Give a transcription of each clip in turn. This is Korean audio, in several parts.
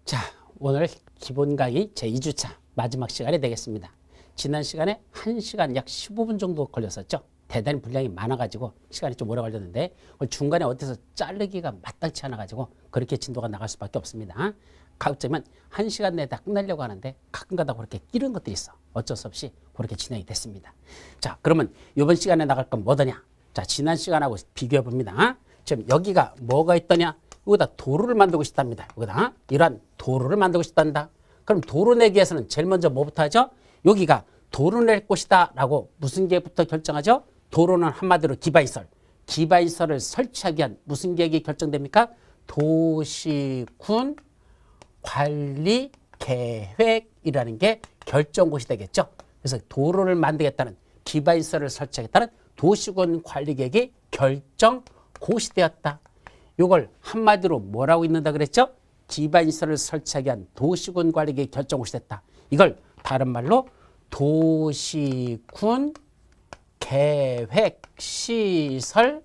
자, 오늘 기본 강의 제2주차 마지막 시간이 되겠습니다. 지난 시간에 1시간 약 15분 정도 걸렸었죠. 대단히 분량이 많아가지고 시간이 좀 오래 걸렸는데 중간에 어디서 자르기가 마땅치 않아가지고 그렇게 진도가 나갈 수밖에 없습니다. 가급적이면 1시간 내에 다 끝내려고 하는데 가끔가다 그렇게 끼는 것들이 있어. 어쩔 수 없이 그렇게 진행이 됐습니다. 자, 그러면 이번 시간에 나갈 건 뭐더냐? 자, 지난 시간하고 비교해 봅니다. 지금 여기가 뭐가 있더냐? 여기다 도로를 만들고 싶답니다. 여기다 이러한 도로를 만들고 싶단다. 그럼 도로 내기 위해서는 제일 먼저 뭐부터 하죠? 여기가 도로 낼 곳이다 라고 무슨 계획부터 결정하죠? 도로는 한마디로 기반시설. 기반시설을 설치하기 위한 무슨 계획이 결정됩니까? 도시군 관리 계획이라는 게 결정곳이 되겠죠. 그래서 도로를 만들겠다는 기반시설을 설치하겠다는 도시군 관리 계획이 결정곳이 되었다. 이걸 한마디로 뭐라고 읽는다 그랬죠? 기반시설을 설치하기 위한 도시군 관리 계획 결정곳이 됐다. 이걸 다른 말로 도시군 계획시설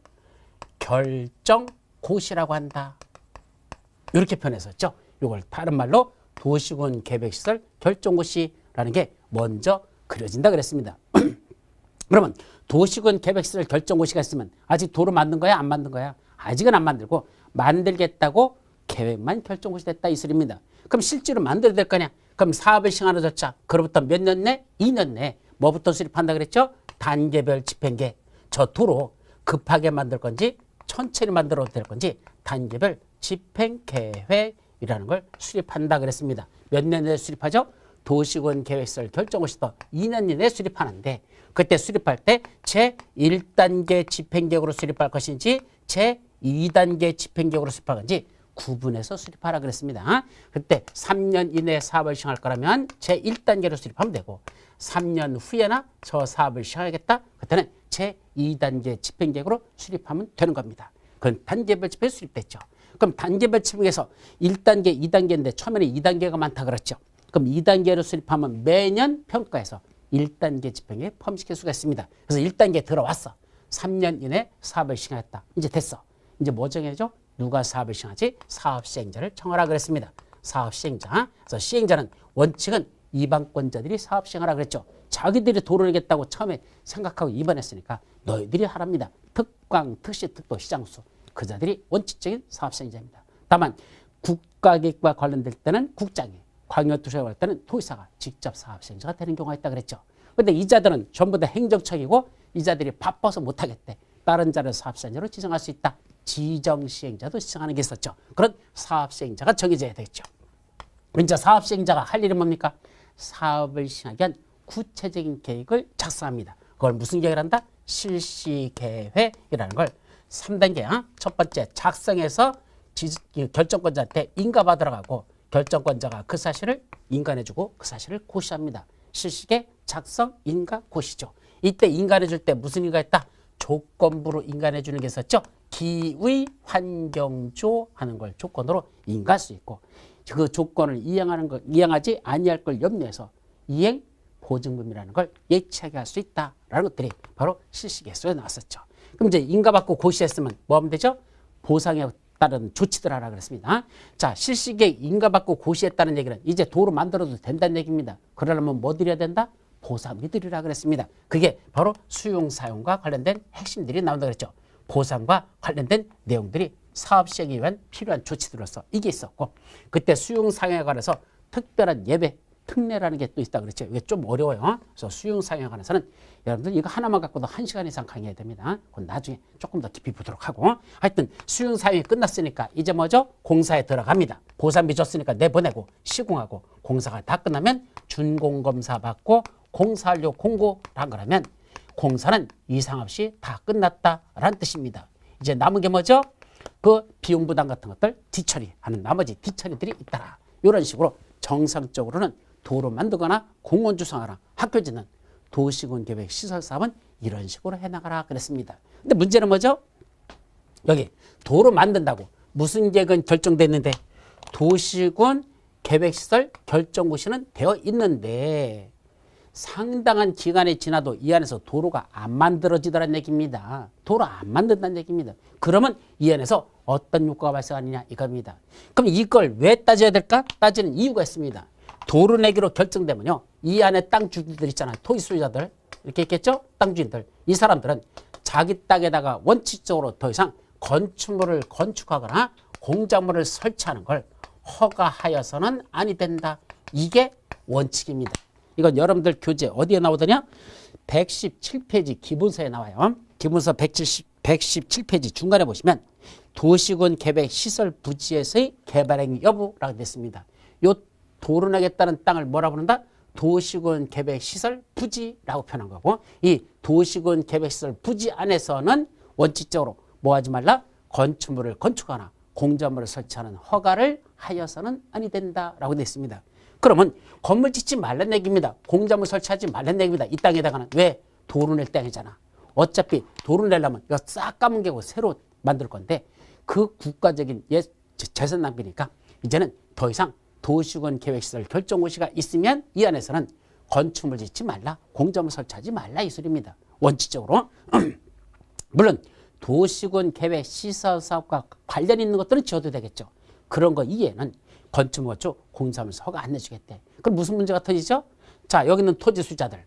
결정곳이라고 한다. 이렇게 표현했었죠. 이걸 다른 말로 도시군 계획시설 결정곳이라는 게 먼저 그려진다 그랬습니다. 그러면 도시군 계획시설 결정곳이가 있으면 아직 도로 만든 거야? 안 만든 거야? 아직은 안 만들고 만들겠다고 계획만 결정곳이 됐다 이 소리입니다. 그럼 실제로 만들어야 될 거냐? 그럼 사업을 시행하는 그로부터 몇 년 내? 2년 내에 뭐부터 수립한다 그랬죠? 단계별 집행계획. 저 도로 급하게 만들 건지 천천히 만들어도 될 건지 단계별 집행계획이라는 걸 수립한다 그랬습니다. 몇 년 내에 수립하죠? 도시군 계획시설 결정곳부터 2년 이내에 수립하는데 그때 수립할 때 제1단계 집행계획으로 수립할 것인지 제2단계 집행계획으로 수립할 건지 구분해서 수립하라 그랬습니다. 그때 3년 이내에 사업을 시행할 거라면 제1단계로 수립하면 되고 3년 후에나 저 사업을 시행하겠다. 그때는 제2단계 집행계획으로 수립하면 되는 겁니다. 그건 단계별 집행이 수립됐죠. 그럼 단계별 집행에서 1단계, 2단계인데 처음에는 2단계가 많다 그랬죠. 그럼 2단계로 수립하면 매년 평가해서 1단계 집행에 포함시킬 수가 있습니다. 그래서 1단계에 들어왔어. 3년 이내에 사업을 시행했다. 이제 됐어. 이제 뭐 정해야죠? 누가 사업을 시행하지? 사업시행자를 정하라 그랬습니다. 사업시행자. 그래서 시행자는 원칙은 이방권자들이 사업 시행하라 그랬죠. 자기들이 도로 내겠다고 처음에 생각하고 입원했으니까 너희들이 하랍니다. 특광, 특시, 특도, 시장수. 그 자들이 원칙적인 사업시행자입니다. 다만 국가계획과 관련될 때는 국장이, 광역도시와 관련될 때는 도지사가 직접 사업시행자가 되는 경우가 있다 그랬죠. 그런데 이 자들은 전부 다 행정처이고 이 자들이 바빠서 못하겠대. 다른 자를 사업시행자로 지정할 수 있다. 지정시행자도 지정하는 게 있었죠. 그런 사업시행자가 정해져야 되겠죠. 이제 사업시행자가 할 일은 뭡니까? 사업을 시행하기 위한 구체적인 계획을 작성합니다. 그걸 무슨 계획을 한다? 실시계획이라는 걸 3단계 첫 번째 작성해서 결정권자한테 인가받으러 가고 결정권자가 그 사실을 인간해주고 그 사실을 고시합니다. 실시계 작성 인가 고시죠. 이때 인간해줄 때 무슨 인가했다? 조건부로 인간해주는 게 있었죠. 기의 환경조 하는 걸 조건으로 인가할 수 있고 그 조건을 이행하지 아니할 걸 염려해서 이행 보증금이라는 걸 예치하게 할 수 있다라는 것들이 바로 실시계획서에 나왔었죠. 그럼 이제 인가받고 고시했으면 뭐 하면 되죠? 보상에 따른 조치들 하라 그랬습니다. 자, 실시계획 인가받고 고시했다는 얘기는 이제 도로 만들어도 된다는 얘기입니다. 그러려면 뭐 드려야 된다? 보상비 드리라 그랬습니다. 그게 바로 수용사용과 관련된 핵심들이 나온다 그랬죠. 보상과 관련된 내용들이 사업 시행에 위한 필요한 조치들로서 이게 있었고 그때 수용사용에 관해서 특별한 예배, 특례라는 게 또 있다 그랬죠. 이게 좀 어려워요. 그래서 수용사용에 관해서는 여러분들 이거 하나만 갖고도 1시간 이상 강의해야 됩니다. 그건 나중에 조금 더 깊이 보도록 하고 하여튼 수용사용이 끝났으니까 이제 뭐죠? 공사에 들어갑니다. 보상비 줬으니까 내보내고 시공하고 공사가 다 끝나면 준공검사 받고 공사완료 공고란 거라면 공사는 이상 없이 다 끝났다라는 뜻입니다. 이제 남은 게 뭐죠? 그 비용 부담 같은 것들 뒤처리하는 나머지 뒤처리들이 있더라. 이런 식으로 정상적으로는 도로 만들거나 공원 조성하거나 학교 짓는 도시군 계획 시설 사업은 이런 식으로 해나가라 그랬습니다. 근데 문제는 뭐죠? 여기 도로 만든다고 무슨 계획은 결정됐는데 도시군 계획시설 결정고시는 되어 있는데 상당한 기간이 지나도 이 안에서 도로가 안 만들어지더란 얘기입니다. 도로 안 만든다는 얘기입니다. 그러면 이 안에서 어떤 효과가 발생하느냐 이겁니다. 그럼 이걸 왜 따져야 될까? 따지는 이유가 있습니다. 도로 내기로 결정되면요. 이 안에 땅 주인들 있잖아요. 토지 소유자들. 이렇게 있겠죠? 땅 주인들. 이 사람들은 자기 땅에다가 원칙적으로 더 이상 건축물을 건축하거나 공작물을 설치하는 걸 허가하여서는 아니 된다. 이게 원칙입니다. 이건 여러분들 교재 어디에 나오더냐? 117페이지 기본서에 나와요. 기본서 117페이지 중간에 보시면 도시군 계획 시설 부지에서의 개발행위 여부라고 됐습니다. 요 도로내겠다는 땅을 뭐라 부른다? 도시군 계획 시설 부지라고 표현한 거고, 이 도시군 계획 시설 부지 안에서는 원칙적으로 뭐 하지 말라? 건축물을 건축하거나 공작물을 설치하는 허가를 하여서는 아니 된다라고 되어 있습니다. 그러면 건물 짓지 말란 얘기입니다. 공작물 설치하지 말란 얘기입니다. 이 땅에다가는. 왜? 도로 낼 땅이잖아. 어차피 도로 내려면 이거 싹 까문 게고 새로 만들 건데 그 국가적인 재산 낭비니까 이제는 더 이상 도시군 계획시설 결정고시가 있으면 이 안에서는 건축물 짓지 말라, 공작물 설치하지 말라 이 소리입니다. 원칙적으로. 물론 도시군 계획 시설 사업과 관련 있는 것들은 지어도 되겠죠. 그런 거 이외에는 건축물 쪽 공사하면서 허가 안 내주겠대. 그럼 무슨 문제가 터지죠? 자, 여기 있는 토지 수자들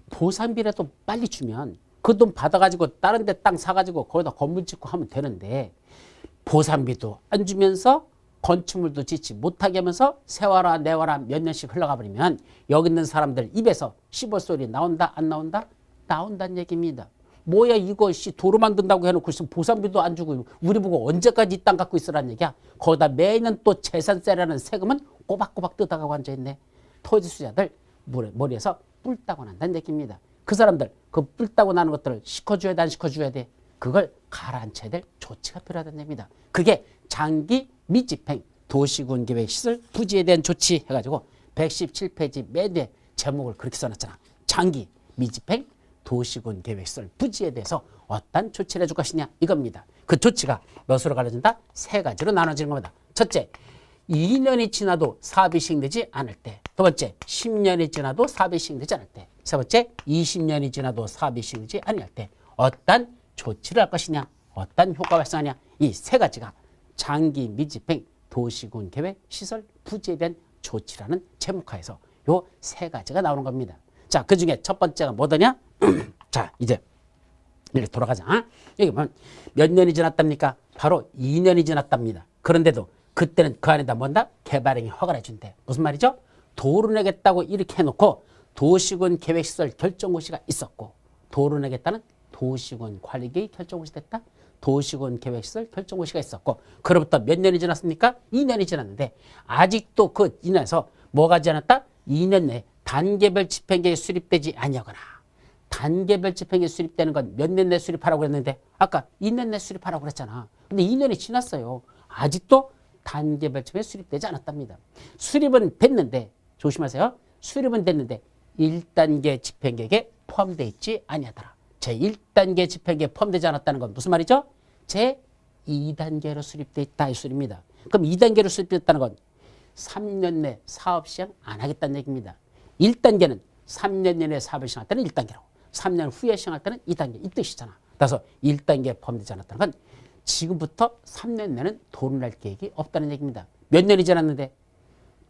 보상비라도 빨리 주면 그 돈 받아가지고 다른 데 땅 사가지고 거기다 건물 짓고 하면 되는데 보상비도 안 주면서 건축물도 짓지 못하게 하면서 세월아 내월아 몇 년씩 흘러가 버리면 여기 있는 사람들 입에서 씹어소리 나온다 안 나온다? 나온다는 얘기입니다. 뭐야 이거 도로 만든다고 해놓고 보상비도 안 주고 우리 보고 언제까지 이 땅 갖고 있으라는 얘기야. 거기다 매년 또 재산세라는 세금은 꼬박꼬박 뜯어가고 앉아있네. 토지수자들 머리에서 뿔 따고 난다는 얘기입니다. 그 사람들 그 뿔 따고 나는 것들을 시켜줘야 돼 안 시켜줘야 돼? 그걸 가라앉혀야 될 조치가 필요하다는 얘기입니다. 그게 장기 미집행 도시군 계획 시설 부지에 대한 조치 해가지고 117페이지 맨 뒤에 제목을 그렇게 써놨잖아. 장기 미집행 도시군 계획시설 부지에 대해서 어떤 조치를 해줄 것이냐 이겁니다. 그 조치가 몇으로 가려진다? 세 가지로 나눠지는 겁니다. 첫째, 2년이 지나도 사업이 시행되지 않을 때. 두 번째, 10년이 지나도 사업이 시행되지 않을 때. 세 번째, 20년이 지나도 사업이 시행되지 않을 때 어떤 조치를 할 것이냐, 어떤 효과가 발생하냐, 이 세 가지가 장기 미집행 도시군 계획 시설 부지에 대한 조치라는 제목하에서 요 세 가지가 나오는 겁니다. 자, 그 중에 첫 번째가 뭐더냐? 자, 이제 이렇게 돌아가자. 여기 보면 몇 년이 지났답니까? 바로 2년이 지났답니다. 그런데도 그때는 그 안에다 뭔다? 개발행위 허가를 해준대. 무슨 말이죠? 도로 내겠다고 이렇게 해놓고 도시군 계획시설 결정고시가 있었고, 도로 내겠다는 도시군 관리계획 결정고시 됐다. 도시군 계획시설 결정고시가 있었고, 그로부터 몇 년이 지났습니까? 2년이 지났는데 아직도 그 인해서 뭐가 지났다? 2년 내에 단계별 집행계획이 수립되지 아니하거나, 단계별 집행계획이 수립되는 건 몇 년 내 수립하라고 그랬는데 아까 2년 내 수립하라고 그랬잖아. 근데 2년이 지났어요. 아직도 단계별 집행이 수립되지 않았답니다. 수립은 됐는데, 조심하세요. 수립은 됐는데 1단계 집행계획에 포함되어 있지 아니하더라. 제1단계 집행계획에 포함되지 않았다는 건 무슨 말이죠? 제2단계로 수립되어 있다 이 소리입니다. 그럼 2단계로 수립됐다는 건 3년 내 사업 시행 안 하겠다는 얘기입니다. 1단계는 3년 내내 사업을 시행할 때는 1단계로, 3년 후에 시행할 때는 2단계 이 뜻이잖아. 따라서 1단계에 포함되지 않았다는 건 지금부터 3년 내는 도로 낼 계획이 없다는 얘기입니다. 몇 년이 지났는데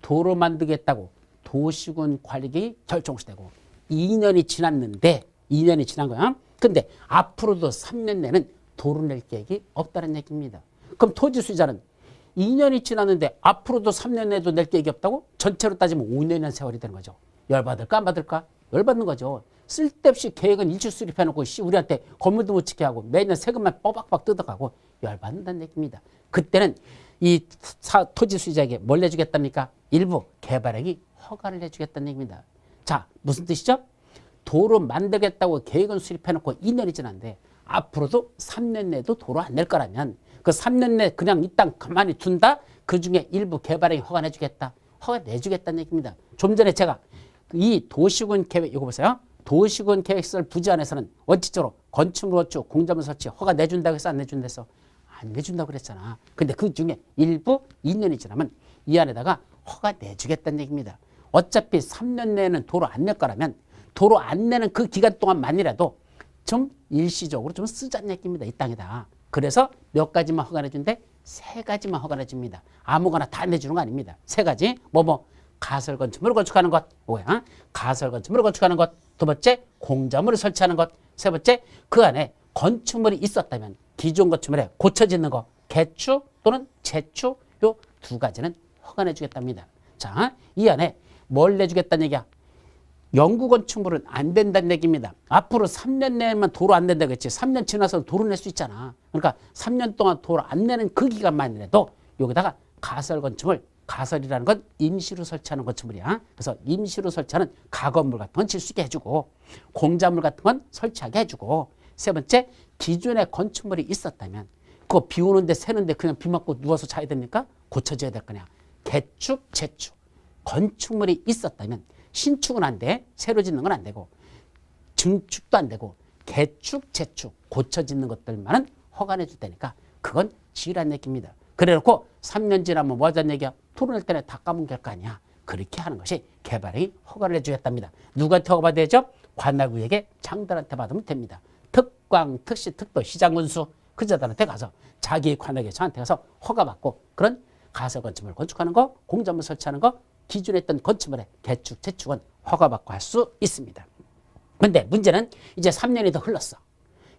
도로 만들겠다고 도시군 관리계획이 결정시되고 2년이 지났는데, 2년이 지난 거야. 근데 앞으로도 3년 내는 도로 낼 계획이 없다는 얘기입니다. 그럼 토지 수자는 2년이 지났는데 앞으로도 3년 내도 낼 계획이 없다고? 전체로 따지면 5년이라는 세월이 되는 거죠. 열받을까 안 받을까? 열받는 거죠. 쓸데없이 계획은 일찍 수립해놓고 우리한테 건물도 못 짓게 하고 매년 세금만 뽀박뽀박 뜯어가고 열받는다는 얘기입니다. 그때는 이 토지 수자에게 뭘 내주겠답니까? 일부 개발행위 허가를 내주겠다는 얘기입니다. 자, 무슨 뜻이죠? 도로 만들겠다고 계획은 수립해놓고 2년이 지났는데 앞으로도 3년 내도 도로 안 낼 거라면 그 3년 내 그냥 이 땅 가만히 둔다? 그 중에 일부 개발행위 허가 내주겠다. 허가 내주겠다는 얘기입니다. 좀 전에 제가 이 도시군 계획, 이거 보세요. 도시군 계획시설 부지 안에서는 원칙적으로 건축물 건축, 공작물 설치 허가 내준다고 해서 안 내준다 해서 안 내준다고 그랬잖아. 근데 그 중에 일부 2년이 지나면 이 안에다가 허가 내주겠다는 얘기입니다. 어차피 3년 내에는 도로 안 낼 거라면 도로 안 내는 그 기간 동안만이라도 좀 일시적으로 좀 쓰자는 얘기입니다. 이 땅에다. 그래서 몇 가지만 허가해 준대? 3가지만 허가해 줍니다. 아무거나 다 내주는 거 아닙니다. 3가지. 가설 건축물을 건축하는 것. 뭐야? 가설 건축물을 건축하는 것. 두 번째, 공자물을 설치하는 것. 세 번째, 그 안에 건축물이 있었다면 기존 건축물에 고쳐 짓는 거. 개축 또는 재축 요 2가지는 허가해 주겠답니다. 자, 이 안에 뭘 내주겠다는 얘기야? 영구 건축물은 안 된다는 얘기입니다. 앞으로 3년 내에만 도로 안 된다고 했지. 3년 지나서 도로 낼 수 있잖아. 그러니까 3년 동안 도로 안 내는 그 기간만이라도 여기다가 가설 건축물, 가설이라는 건 임시로 설치하는 건축물이야. 그래서 임시로 설치하는 가건물 같은 건 질 수 있게 해주고 공자물 같은 건 설치하게 해주고 세 번째, 기존에 건축물이 있었다면 그거 비 오는데 새는데 그냥 비 맞고 누워서 자야 됩니까? 고쳐줘야 될 거냐. 개축, 재축. 건축물이 있었다면 신축은 안 돼. 새로 짓는 건 안 되고 증축도 안 되고 개축, 재축, 고쳐 짓는 것들만은 허가해 줄 테니까 그건 지으란 얘기입니다. 그래놓고 3년 지나면 뭐 하자는 얘기야? 토론할 때는 다 까면 될 거 아니야. 그렇게 하는 것이 개발이 허가를 해주겠답니다. 누구한테 허가 받아야죠? 관할구에게 장들한테 받으면 됩니다. 특광, 특시, 특도, 시장군수 그 자들한테 가서 자기 관할에 저한테 가서 허가받고 그런 가설 건축물 건축하는 거, 공자물 설치하는 거, 기존에 있던 건축물의 개축, 재축은 허가받고 할 수 있습니다. 근데 문제는 이제 3년이 더 흘렀어.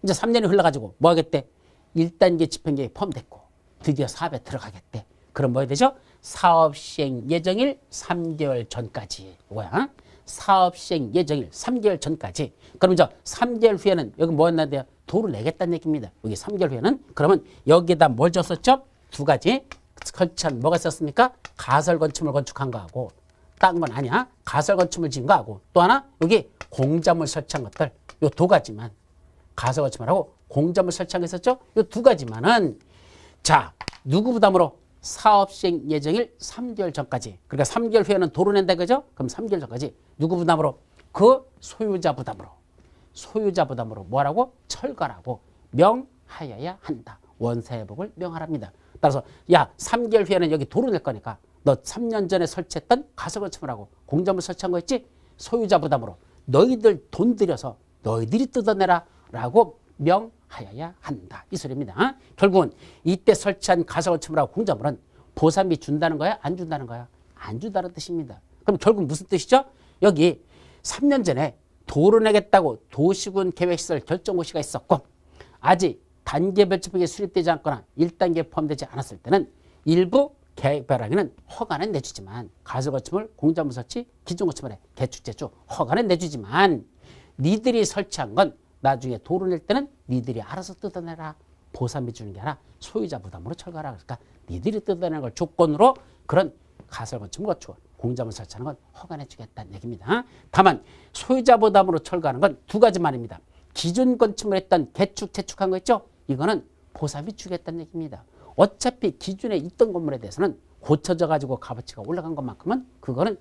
이제 3년이 흘러가지고 뭐 하겠대? 1단계 집행계획이 포함됐고 드디어 사업에 들어가겠대. 그럼 뭐 해야 되죠? 사업 시행 예정일 3개월 전까지. 뭐야? 사업 시행 예정일 3개월 전까지. 그럼 이제 3개월 후에는 여기 뭐 했나 돼요? 도를 내겠다는 얘기입니다. 여기 3개월 후에는 그러면 여기에다 뭘 줬었죠? 2가지. 설치한 뭐가 있었습니까? 가설 건축물 건축한 거하고 딴 건 아니야. 가설 건축물 지은 거하고 또 하나 여기 공자물 설치한 것들 요 2가지만 가설 건축물하고 공자물 설치한 거 있었죠? 요 2가지만은 자 누구 부담으로 사업 시행 예정일 3개월 전까지 그러니까 3개월 후에는 도로 낸다 그죠? 그럼 3개월 전까지 누구 부담으로? 그 소유자 부담으로 뭐라고? 철거라고 명하여야 한다. 원사회복을 명하랍니다. 따라서 야 3개월 후에는 여기 도로 낼 거니까 너 3년 전에 설치했던 가설 건축물하고 공자물 설치한 거 있지? 소유자 부담으로 너희들 돈 들여서 너희들이 뜯어내라 라고 명하여야 한다. 이 소리입니다. 결국은 이때 설치한 가설 건축물하고 공자물은 보상비 준다는 거야? 안 준다는 거야? 안 준다는 뜻입니다. 그럼 결국 무슨 뜻이죠? 여기 3년 전에 도로 내겠다고 도시군 계획시설 결정고시가 있었고 아직 단계별 집행이 수립되지 않거나 1단계에 포함되지 않았을 때는 일부 개발하기는 허가는 내주지만 가설 건축물, 공자물 설치, 기존 건축물에 개축, 재축 허가는 내주지만 니들이 설치한 건 나중에 도로 낼 때는 니들이 알아서 뜯어내라. 보상비 주는 게 아니라 소유자 부담으로 철거하라. 그러니까 니들이 뜯어내는 걸 조건으로 그런 가설 건축물 건축, 공자물 설치하는 건 허가해 주겠다는 얘기입니다. 다만 소유자 부담으로 철거하는 건 2가지만입니다. 기존 건축물 했던 개축, 재축한 거 있죠? 이거는 보상비 주겠다는 얘기입니다. 어차피 기존에 있던 건물에 대해서는 고쳐져 가지고 값어치가 올라간 것만큼은 그거는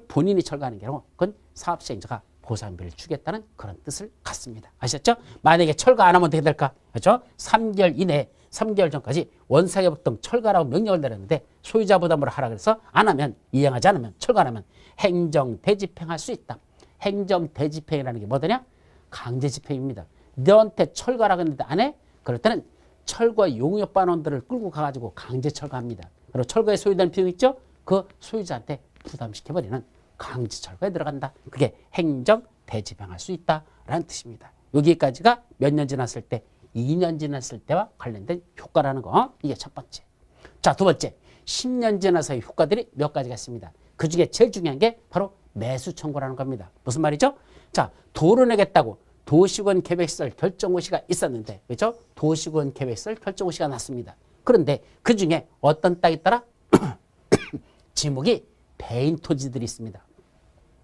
본인이 철거하는 게 아니고 그건 사업시행자가 보상비를 주겠다는 그런 뜻을 갖습니다. 아셨죠? 만약에 철거 안 하면 어떻게 될까? 그렇죠? 3개월 이내에 3개월 전까지 원상회복 등 철거하라고 명령을 내렸는데 소유자 부담으로 하라 그래서 안 하면 이행하지 않으면 철거 안 하면 행정 대집행할 수 있다. 행정 대집행이라는 게 뭐더냐? 강제 집행입니다. 너한테 철거하라고 했는데 안 해? 그럴 때는 철거 용역 반원들을 끌고 가가지고 강제 철거합니다. 그리고 철거에 소요되는 비용 있죠? 그 소유자한테 부담시켜버리는 강제 철거에 들어간다. 그게 행정 대집행할 수 있다라는 뜻입니다. 여기까지가 몇 년 지났을 때, 2년 지났을 때와 관련된 효과라는 거. 이게 첫 번째. 자, 두 번째. 10년 지나서의 효과들이 몇 가지가 있습니다. 그 중에 제일 중요한 게 바로 매수 청구라는 겁니다. 무슨 말이죠? 자, 도로 내겠다고 도시군 계획시설 결정고시가 있었는데, 그렇죠? 도시군 계획시설 결정고시가 났습니다. 그런데 그 중에 어떤 땅이 있더라? 지목이 배인 토지들이 있습니다.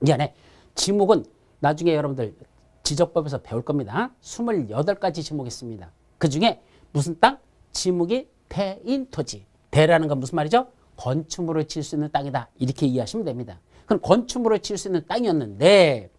이 안에 지목은 나중에 여러분들 지적법에서 배울 겁니다. 28가지 지목이 있습니다. 그 중에 무슨 땅? 지목이 대인 토지. 대라는 건 무슨 말이죠? 건축물을 지을 수 있는 땅이다. 이렇게 이해하시면 됩니다. 그럼 건축물을 지을 수 있는 땅이었는데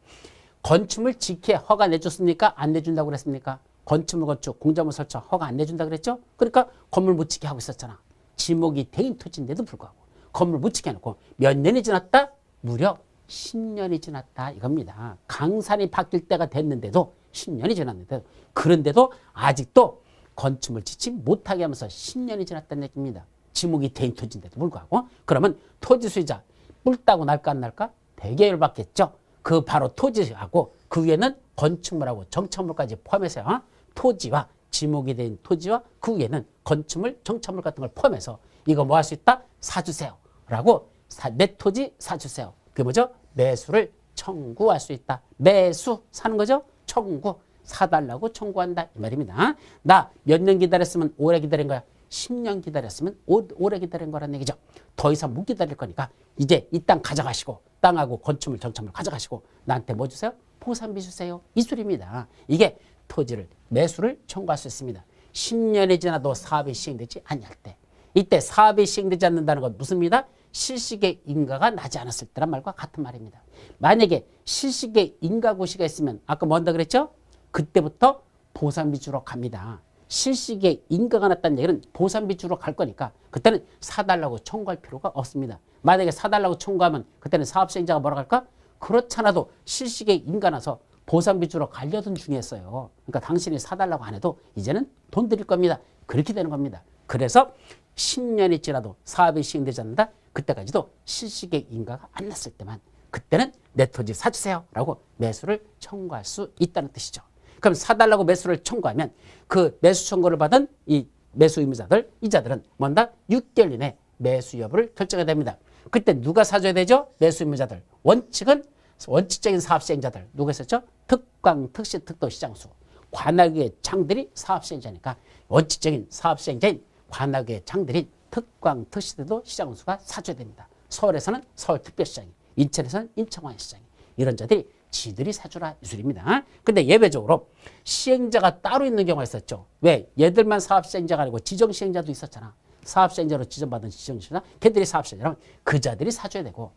건축물 짓기에 허가 내줬습니까? 안 내준다고 그랬습니까? 건축물 건축, 공자물 설치 허가 안 내준다고 그랬죠? 그러니까 건물 못 짓게 하고 있었잖아. 지목이 대인 토지인데도 불구하고 건물 못 짓게 해놓고 몇 년이 지났다? 무려 10년이 지났다 이겁니다. 강산이 바뀔 때가 됐는데도 10년이 지났는데도 그런데도 아직도 건축물 짓지 못하게 하면서 10년이 지났다는 얘기입니다. 지목이 된 토지인데도 불구하고. 그러면 토지 수요자 뿔 따고 날까 안 날까? 되게 열받겠죠. 그 바로 토지하고 그 위에는 건축물하고 정착물까지 포함해서 토지와 지목이 된 토지와 그 위에는 건축물, 정착물 같은 걸 포함해서 이거 뭐 할 수 있다? 사주세요 라고 내 토지 사주세요. 그게 뭐죠? 매수를 청구할 수 있다. 매수 사는 거죠? 청구. 사달라고 청구한다 이 말입니다. 나 몇 년 기다렸으면 오래 기다린 거야. 10년 기다렸으면 오래 기다린 거란 얘기죠. 더 이상 못 기다릴 거니까 이제 이 땅 가져가시고 땅하고 건축물 정착물 가져가시고 나한테 뭐 주세요? 보상비 주세요. 이 소리입니다. 이게 토지를 매수를 청구할 수 있습니다. 10년이 지나도 사업이 시행되지 아니할 때. 이때 사업이 시행되지 않는다는 건 무슨 말이다? 실식의 인가가 나지 않았을 때란 말과 같은 말입니다. 만약에 실식의 인가고시가 있으면 아까 뭐 한다 그랬죠? 그때부터 보상비 주러 갑니다. 실식의 인가가 났다는 얘기는 보상비 주러 갈 거니까 그때는 사달라고 청구할 필요가 없습니다. 만약에 사달라고 청구하면 그때는 사업시행자가 뭐라고 할까? 그렇잖아도 실식의 인가 나서 보상비 주러 가려던 중이었어요. 그러니까 당신이 사달라고 안 해도 이제는 돈 드릴 겁니다. 그렇게 되는 겁니다. 그래서 10년이 지나도 사업이 시행되지 않는다. 그때까지도 실식의 인가가 안 났을 때만 그때는 내 토지 사주세요 라고 매수를 청구할 수 있다는 뜻이죠. 그럼 사달라고 매수를 청구하면 그 매수 청구를 받은 이 매수 의무자들, 이자들은 뭔다? 6개월 이내 매수 여부를 결정해야 됩니다. 그때 누가 사줘야 되죠? 매수 의무자들. 원칙은 원칙적인 사업시행자들. 누가 있었죠? 특광, 특시, 특도, 시장수. 관악의 장들이 사업시행자니까 원칙적인 사업시행자인 관악의 장들인 특광, 특시도, 시장수가 사줘야 됩니다. 서울에서는 서울특별시장이, 인천에서는 인천광역시장이. 이런 자들이 지들이 사주라 이 소리입니다. 근데 예외적으로 시행자가 따로 있는 경우가 있었죠. 왜? 얘들만 사업시행자가 아니고 지정시행자도 있었잖아. 사업시행자로 지정받은 지정시행자, 걔들이 사업시행자라면 그 자들이 사줘야 되고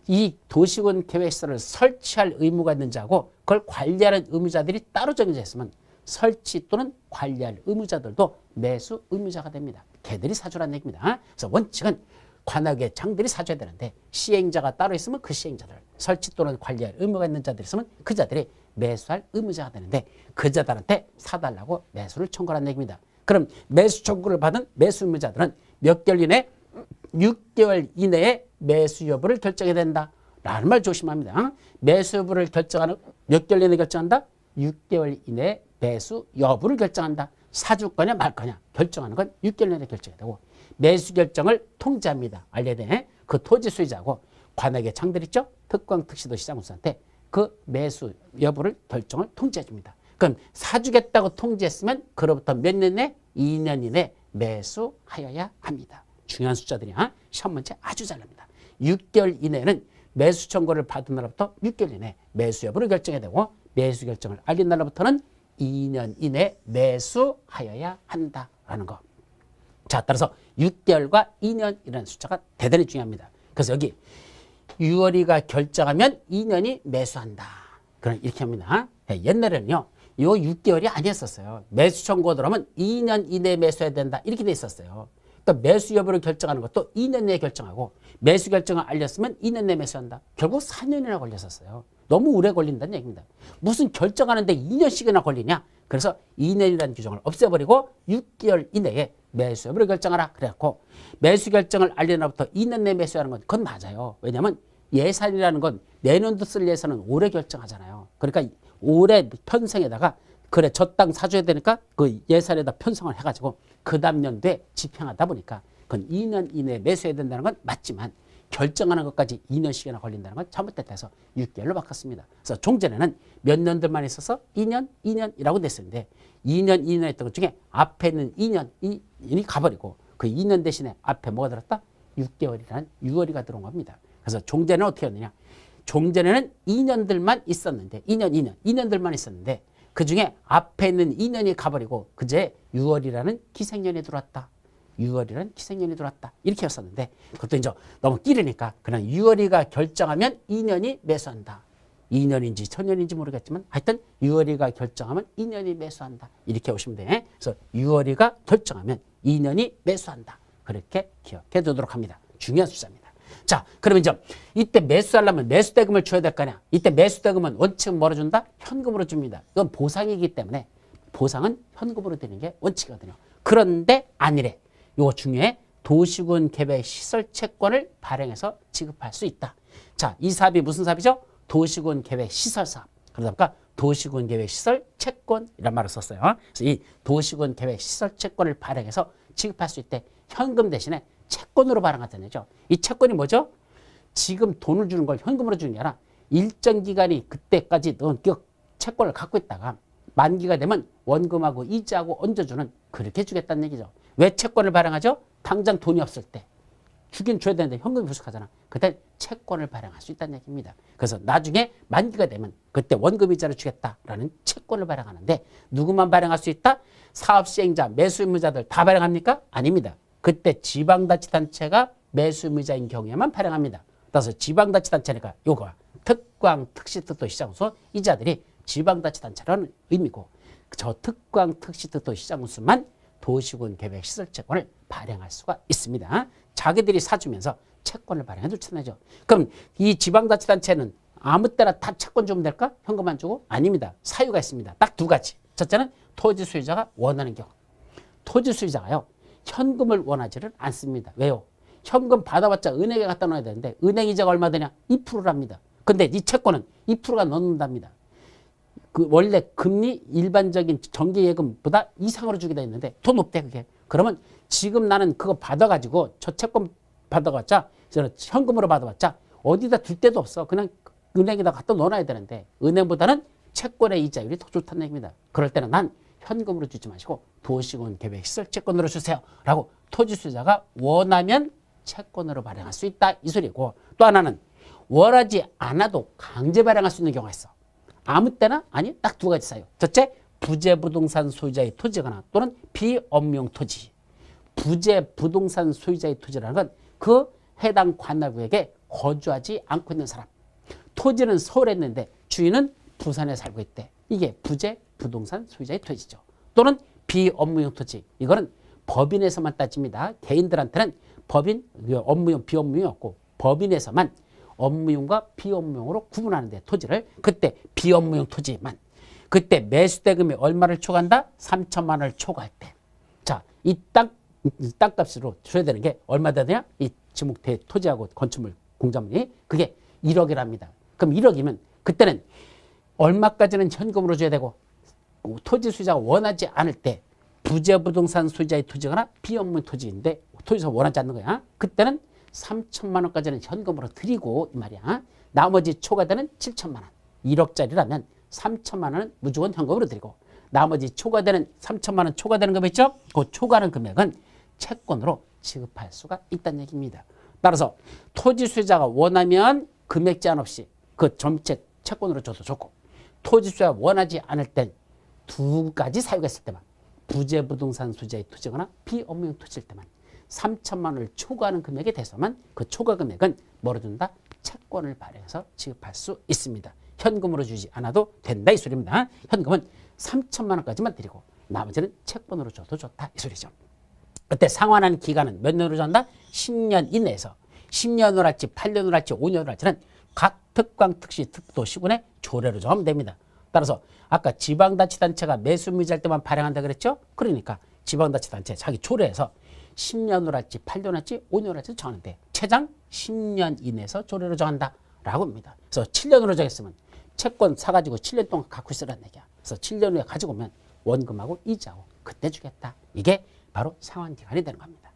이 도시군 계획서를 설치할 의무가 있는 자고 그걸 관리하는 의무자들이 따로 정해져 있으면 설치 또는 관리할 의무자들도 매수 의무자가 됩니다. 걔들이 사주라는 얘기입니다. 그래서 원칙은 관악의 장들이 사줘야 되는데 시행자가 따로 있으면 그 시행자들, 설치 또는 관리할 의무가 있는 자들이 있으면 그 자들이 매수할 의무자가 되는데 그 자들한테 사달라고 매수를 청구하는 얘기입니다. 그럼 매수 청구를 받은 매수 의무자들은 몇 개월 이내? 6개월 이내에 매수 여부를 결정해야 된다 라는 말 조심합니다. 매수 여부를 결정하는 몇 개월 이내에 결정한다? 6개월 이내에 매수 여부를 결정한다. 사줄 거냐 말 거냐 결정하는 건 6개월 내에 결정해야 되고 매수 결정을 통지합니다. 알려야 돼. 그 토지 수의자고 관악의 장들 있죠? 특광, 특시도, 시장수한테 그 매수 여부를 결정을 통지해 줍니다. 그럼 사주겠다고 통지했으면 그로부터 몇 년 내? 2년 이내 매수하여야 합니다. 중요한 숫자들이야. 시험 문제 아주 잘 납니다. 6개월 이내는 매수 청구를 받은 날로부터 6개월 이내 매수 여부를 결정해야 되고 매수 결정을 알린 날로부터는 2년 이내 매수하여야 한다라는 거. 자, 따라서 6개월과 2년이라는 숫자가 대단히 중요합니다. 그래서 여기 6월이가 결정하면 2년이 매수한다. 그럼 이렇게 합니다. 옛날에는요, 요 6개월이 아니었었어요. 매수 청구가 들어오면 2년 이내에 매수해야 된다. 이렇게 돼 있었어요. 그러니까 매수 여부를 결정하는 것도 2년 내에 결정하고 매수 결정을 알렸으면 2년 내에 매수한다. 결국 4년이나 걸렸었어요. 너무 오래 걸린다는 얘기입니다. 무슨 결정하는데 2년씩이나 걸리냐? 그래서 2년이라는 규정을 없애버리고 6개월 이내에 매수 여부를 결정하라. 그래갖고 매수 결정을 알린 날부터 2년 내에 매수하는 건 그건 맞아요. 왜냐하면 예산이라는 건 내년도 쓸 예산은 올해 결정하잖아요. 그러니까 올해 편성에다가 그래 저 땅 사줘야 되니까 그 예산에다 편성을 해가지고 그 다음 연도에 집행하다 보니까 그건 2년 이내에 매수해야 된다는 건 맞지만 결정하는 것까지 2년씩이나 걸린다는 건 잘못됐다 해서 6개월로 바꿨습니다. 그래서 종전에는 몇 년들만 있어서 2년이라고 됐었는데 2년 했던 것 중에 앞에 있는 2년이 가버리고 그 2년 대신에 앞에 뭐가 들었다? 6개월이라는 6월이가 들어온 겁니다. 그래서 종전에는 어떻게 했느냐? 종전에는 2년들만 있었는데 2년들만 있었는데 그 중에 앞에 있는 2년이 가버리고 그제 6월이라는 기생년이 들어왔다. 6월이라는 기생년이 들어왔다. 이렇게 했었는데 그것도 이제 너무 끼르니까 그냥 6월이가 결정하면 2년이 매수한다. 2년인지 1000년인지 모르겠지만 하여튼 6월이가 결정하면 2년이 매수한다. 이렇게 오시면 돼. 그래서 6월이가 결정하면 2년이 매수한다. 그렇게 기억해 두도록 합니다. 중요한 숫자입니다. 자, 그러면 이제 이때 매수하려면 매수대금을 줘야 될 거 아니야. 이때 매수대금은 원칙은 뭐로 준다? 현금으로 줍니다. 이건 보상이기 때문에 보상은 현금으로 드리는 게 원칙이거든요. 그런데 아니래. 이거 중요해. 도시군 계획 시설 채권을 발행해서 지급할 수 있다. 자, 이 사업이 무슨 사업이죠? 도시군 계획 시설 사업. 그러다 보니까 도시군 계획 시설 채권이란 말을 썼어요. 그래서 이 도시군 계획 시설 채권을 발행해서 지급할 수 있대. 현금 대신에 채권으로 발행한다는 얘기죠. 이 채권이 뭐죠? 지금 돈을 주는 걸 현금으로 주는 게 아니라 일정 기간이 그때까지 넌 그 채권을 갖고 있다가 만기가 되면 원금하고 이자하고 얹어주는 그렇게 주겠다는 얘기죠. 왜 채권을 발행하죠? 당장 돈이 없을 때. 주긴 줘야 되는데 현금이 부족하잖아. 그때 채권을 발행할 수 있다는 얘기입니다. 그래서 나중에 만기가 되면 그때 원금 이자를 주겠다라는 채권을 발행하는데 누구만 발행할 수 있다? 사업시행자, 매수의무자들 다 발행합니까? 아닙니다. 그때 지방자치단체가 매수의무자인 경우에만 발행합니다. 따라서 지방자치단체니까 요거 특광, 특시, 특도, 시장운수 이자들이 지방자치단체라는 의미고 저 특광, 특시, 특도, 시장운수만 도시군 계획 시설채권을 발행할 수가 있습니다. 자기들이 사주면서 채권을 발행해 주잖아요. 그럼 이 지방자치단체는 아무 때나 다 채권 주면 될까? 현금 안 주고? 아닙니다. 사유가 있습니다. 딱 두 가지. 첫째는 토지 수요자가 원하는 경우. 토지 수요자가요. 현금을 원하지를 않습니다. 왜요? 현금 받아봤자 은행에 갖다 놓아야 되는데 은행 이자가 얼마 되냐? 2%랍니다. 근데 이 채권은 2%가 넘는답니다. 그 원래 금리 일반적인 정기예금보다 이상으로 주게 돼 있는데 더 높대 그게. 그러면 지금 나는 그거 받아가지고 저 채권 받아봤자 현금으로 받아봤자 어디다 둘 데도 없어. 그냥 은행에다 갖다 넣어놔야 되는데 은행보다는 채권의 이자율이 더 좋다는 얘기입니다. 그럴 때는 난 현금으로 주지 마시고 도시군 계획 시설 채권으로 주세요 라고 토지 수요자가 원하면 채권으로 발행할 수 있다 이 소리고, 또 하나는 원하지 않아도 강제 발행할 수 있는 경우가 있어. 아무 때나? 아니, 딱 두 가지 사유. 첫째, 부재 부동산 소유자의 토지거나 또는 비업무용 토지. 부재 부동산 소유자의 토지라는 건 그 해당 관할구역에 거주하지 않고 있는 사람. 토지는 서울에 있는데 주인은 부산에 살고 있대. 이게 부재 부동산 소유자의 토지죠. 또는 비업무용 토지. 이거는 법인에서만 따집니다. 개인들한테는 법인, 업무용, 비업무용이 없고 법인에서만 업무용과 비업무용으로 구분하는데 토지를 그때 비업무용 토지만 그때 매수대금이 얼마를 초과한다? 3천만 원을 초과할 때. 자, 이 땅값으로 줘야 되는 게 얼마 되느냐? 이 지목대 토지하고 건축물 공작물이 그게 1억이랍니다. 그럼 1억이면 그때는 얼마까지는 현금으로 줘야 되고 토지 수요자가 원하지 않을 때 부재부동산 소유자의 토지거나 비업무용 토지인데 토지에서 원하지 않는 거야. 그때는 3천만 원까지는 현금으로 드리고 이 말이야. 나머지 초과되는 7천만 원. 1억짜리라면 3천만 원은 무조건 현금으로 드리고 나머지 초과되는 3천만 원 초과되는 금액 있죠? 그 초과하는 금액은 채권으로 지급할 수가 있다는 얘기입니다. 따라서 토지 수요자가 원하면 금액 제한 없이 그 전체 채권으로 줘도 좋고 토지 수요자가 원하지 않을 땐 두 가지 사유가 있을 때만 부재부동산 소유자의 토지거나 비업무용 토지일 때만 3천만 원을 초과하는 금액에 대해서만 그 초과 금액은 뭐로 준다? 채권을 발행해서 지급할 수 있습니다. 현금으로 주지 않아도 된다 이 소리입니다. 현금은 3천만 원까지만 드리고 나머지는 채권으로 줘도 좋다 이 소리죠. 그때 상환하는 기간은 몇 년으로 준다? 10년 이내에서 10년으로 할지 8년으로 할지 5년으로 할지는 각 특광, 특시, 특도, 시군의 조례로 정하면 됩니다. 따라서 아까 지방자치단체가 매수미자 할 때만 발행한다 그랬죠? 그러니까 지방자치단체 자기 조례에서 10년으로 할지 8년 할지 5년으로 할지 정하는데 최장 10년 이내에서 조례로 정한다라고 합니다. 그래서 7년으로 정했으면 채권 사가지고 7년 동안 갖고 있으라는 얘기야. 그래서 7년 후에 가지고 오면 원금하고 이자하고 그때 주겠다. 이게 바로 상환기간이 되는 겁니다.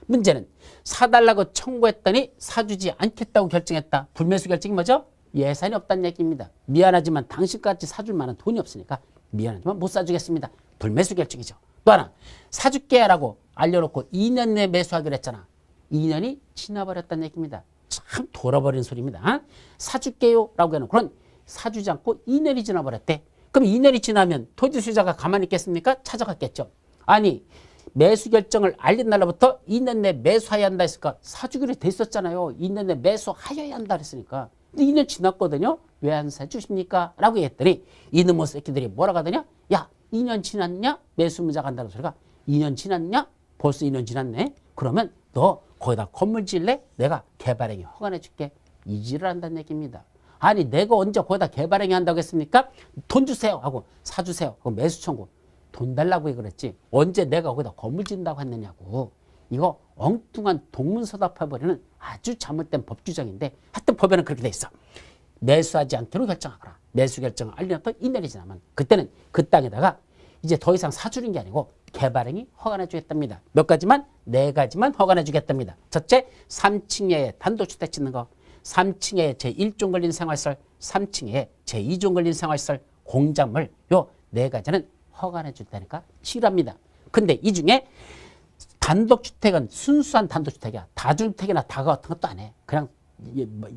문제는 사달라고 청구했더니 사주지 않겠다고 결정했다. 불매수 결정이 뭐죠? 예산이 없다는 얘기입니다. 미안하지만 당신까지 사줄 만한 돈이 없으니까 미안하지만 못 사주겠습니다. 불매수 결정이죠. 또 하나 사줄게라고 알려놓고 2년 내에 매수하기로 했잖아. 2년이 지나버렸다는 얘기입니다. 참 돌아버린 소리입니다. 사줄게요 라고 해놓고는 사주지 않고 2년이 지나버렸대. 그럼 2년이 지나면 토지 수요자가 가만히 있겠습니까? 찾아갔겠죠. 아니 매수 결정을 알린 날로부터 2년 내에 매수해야 한다 했으니까 사주기로 돼 있었잖아요. 2년 내에 매수하여야 한다 그랬으니까. 근데 2년 지났거든요. 왜 안 사주십니까? 라고 했더니 이놈의 새끼들이 뭐라고 하더냐? 야 2년 지났냐? 매수무자 간다는 소리가 2년 지났냐? 벌써 2년 지났네. 그러면 너 거기다 건물 지을래? 내가 개발행위 허가내 줄게. 이지를 한다는 얘기입니다. 아니 내가 언제 거기다 개발행위 한다고 했습니까? 돈 주세요 하고 사주세요 하고 매수 청구. 돈 달라고 그랬지. 언제 내가 거기다 건물 짓는다고 했느냐고. 이거 엉뚱한 동문서답해버리는 아주 잘못된 법 규정인데 하여튼 법에는 그렇게 돼 있어. 매수하지 않기로 결정하거나 매수 결정을 알려놨던 이날이 지나면 그때는 그 땅에다가 이제 더 이상 사주는 게 아니고 개발행위 허가내 주겠답니다. 몇 가지만? 4가지만 허가내 주겠답니다. 첫째, 3층 이하에 단독주택 짓는 거. 3층 이하에 제1종 걸린 생활시설, 3층 이하에 제2종 걸린 생활시설, 공작물 요 4가지는 허가내 준다니까 실합니다. 근데 이 중에 단독주택은 순수한 단독주택이야. 다주택이나 다가 같은 것도 안 해. 그냥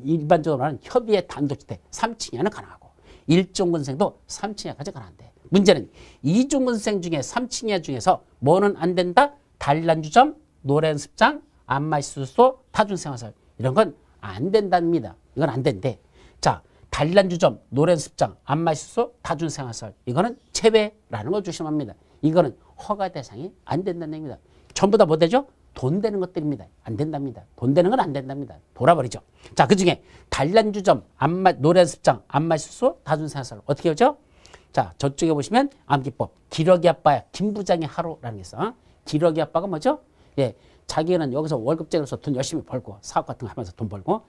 일반적으로 하는 협의의 단독주택 3층 이하는 가능하고 1종 건생도 3층 이하까지 가능한데 문제는 2종 건생 중에 3층 이하 중에서 뭐는 안 된다? 단란주점, 노래연습장, 안마시설소, 다중생활시설 이런 건 안 된답니다. 이건 안 된대. 자, 단란주점, 노래연습장, 안마시설소, 다중생활시설 이거는 제외라는 걸 조심합니다. 이거는 허가 대상이 안 된다는 얘기입니다. 전부 다 뭐 되죠? 돈 되는 것들입니다. 안 된답니다. 돈 되는 건 안 된답니다. 돌아버리죠. 자, 그 중에 단란주점, 노래연습장, 안마시설소, 다중생활시설 어떻게 하죠? 자, 저쪽에 보시면 암기법. 기러기 아빠야 김부장의 하루라는 게 있어. 기러기 아빠가 뭐죠? 예, 자기는 여기서 월급쟁이로서 돈 열심히 벌고 사업 같은 거 하면서 돈 벌고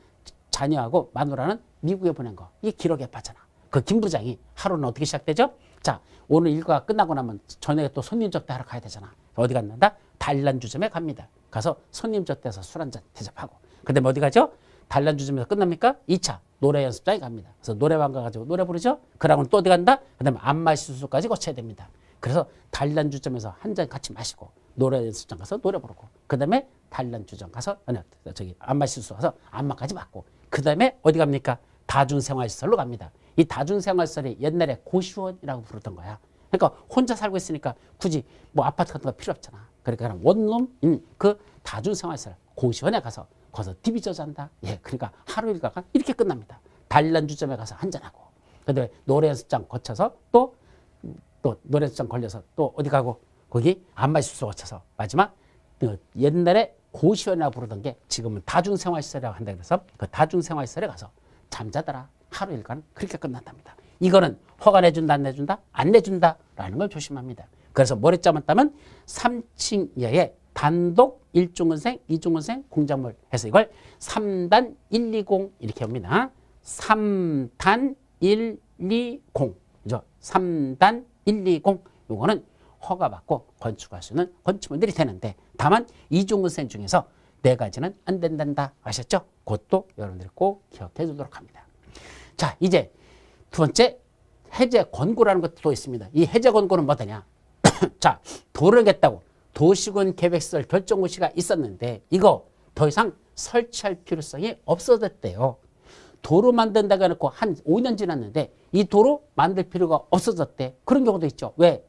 자녀하고 마누라는 미국에 보낸 거. 이게 기러기 아빠잖아. 그 김부장이 하루는 어떻게 시작되죠? 자, 오늘 일과가 끝나고 나면 저녁에 또 손님 접대하러 가야 되잖아. 어디 갔는다? 단란주점에 갑니다. 가서 손님 접대해서 술 한잔 대접하고. 그 다음에 어디 가죠? 단란주점에서 끝납니까? 2차 노래 연습장에 갑니다. 그래서 노래방 가가지고 노래 부르죠. 그러고는 또 어디 간다? 그 다음에 안마시술소까지 거쳐야 됩니다. 그래서 단란주점에서 한 잔 같이 마시고 노래 연습장 가서 노래 부르고 그 다음에 단란주점 가서 안마시술소 가서 안마까지 받고 그 다음에 어디 갑니까? 다중생활시설로 갑니다. 이 다중생활시설이 옛날에 고시원이라고 부르던 거야. 그러니까 혼자 살고 있으니까 굳이 뭐 아파트 같은 거 필요 없잖아. 그러니까 원룸인 그 다중생활시설 고시원에 가서 거기서 디비저 잔다. 예, 그러니까 하루 일과가 이렇게 끝납니다. 단란주점에 가서 한잔하고 그다음에 노래 연습장 거쳐서 또 노래 연습장 걸려서 또 어디 가고 거기 안마시술소 거쳐서 마지막 옛날에 고시원이라고 부르던 게 지금은 다중생활시설이라고 한다 그래서 그 다중생활시설에 가서 잠자더라. 하루 일과는 그렇게 끝난답니다. 이거는 허가 내준다 안 내준다? 안 내준다라는 걸 조심합니다. 그래서 뭐를 짜면 3층 이하의 단독 1종건생, 2종건생, 공작물 해서 이걸 3단 120 이렇게 합니다. 3단 120 그죠? 3단 120 요거는 허가받고 건축할 수 있는 건축물들이 되는데 다만 2종건생 중에서 4가지는 안 된단다. 아셨죠? 그것도 여러분들이 꼭 기억해 두도록 합니다. 자, 이제 두 번째 해제 권고라는 것도 또 있습니다. 이 해제 권고는 뭐냐? 자, 도로를 겠다고 도시군 계획시설 결정고시가 있었는데 이거 더 이상 설치할 필요성이 없어졌대요. 도로 만든다고 해놓고 한 5년 지났는데 이 도로 만들 필요가 없어졌대. 그런 경우도 있죠. 왜?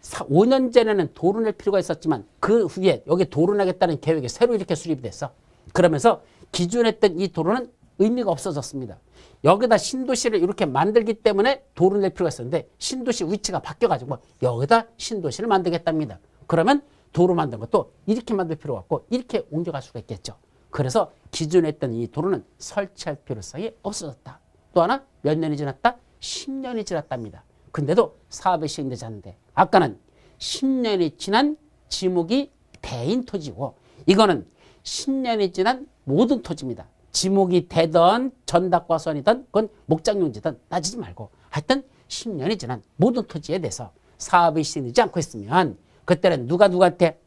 5년 전에는 도로 낼 필요가 있었지만 그 후에 여기 도로 내겠다는 계획이 새로 이렇게 수립이 됐어. 그러면서 기존에 했던 이 도로는 의미가 없어졌습니다. 여기다 신도시를 이렇게 만들기 때문에 도로 낼 필요가 있었는데 신도시 위치가 바뀌어가지고 여기다 신도시를 만들겠답니다. 그러면 도로 만든 것도 이렇게 만들 필요가 없고 이렇게 옮겨갈 수가 있겠죠. 그래서 기존에 했던 이 도로는 설치할 필요성이 없어졌다. 또 하나 몇 년이 지났다? 10년이 지났답니다. 근데도 사업이 시행되지 않는데 아까는 10년이 지난 지목이 대인 토지고 이거는 10년이 지난 모든 토지입니다. 지목이 되던 전답과선이든 그건 목장용지든 따지지 말고 하여튼 10년이 지난 모든 토지에 대해서 사업이 시행되지 않고 있으면 그때는 누구한테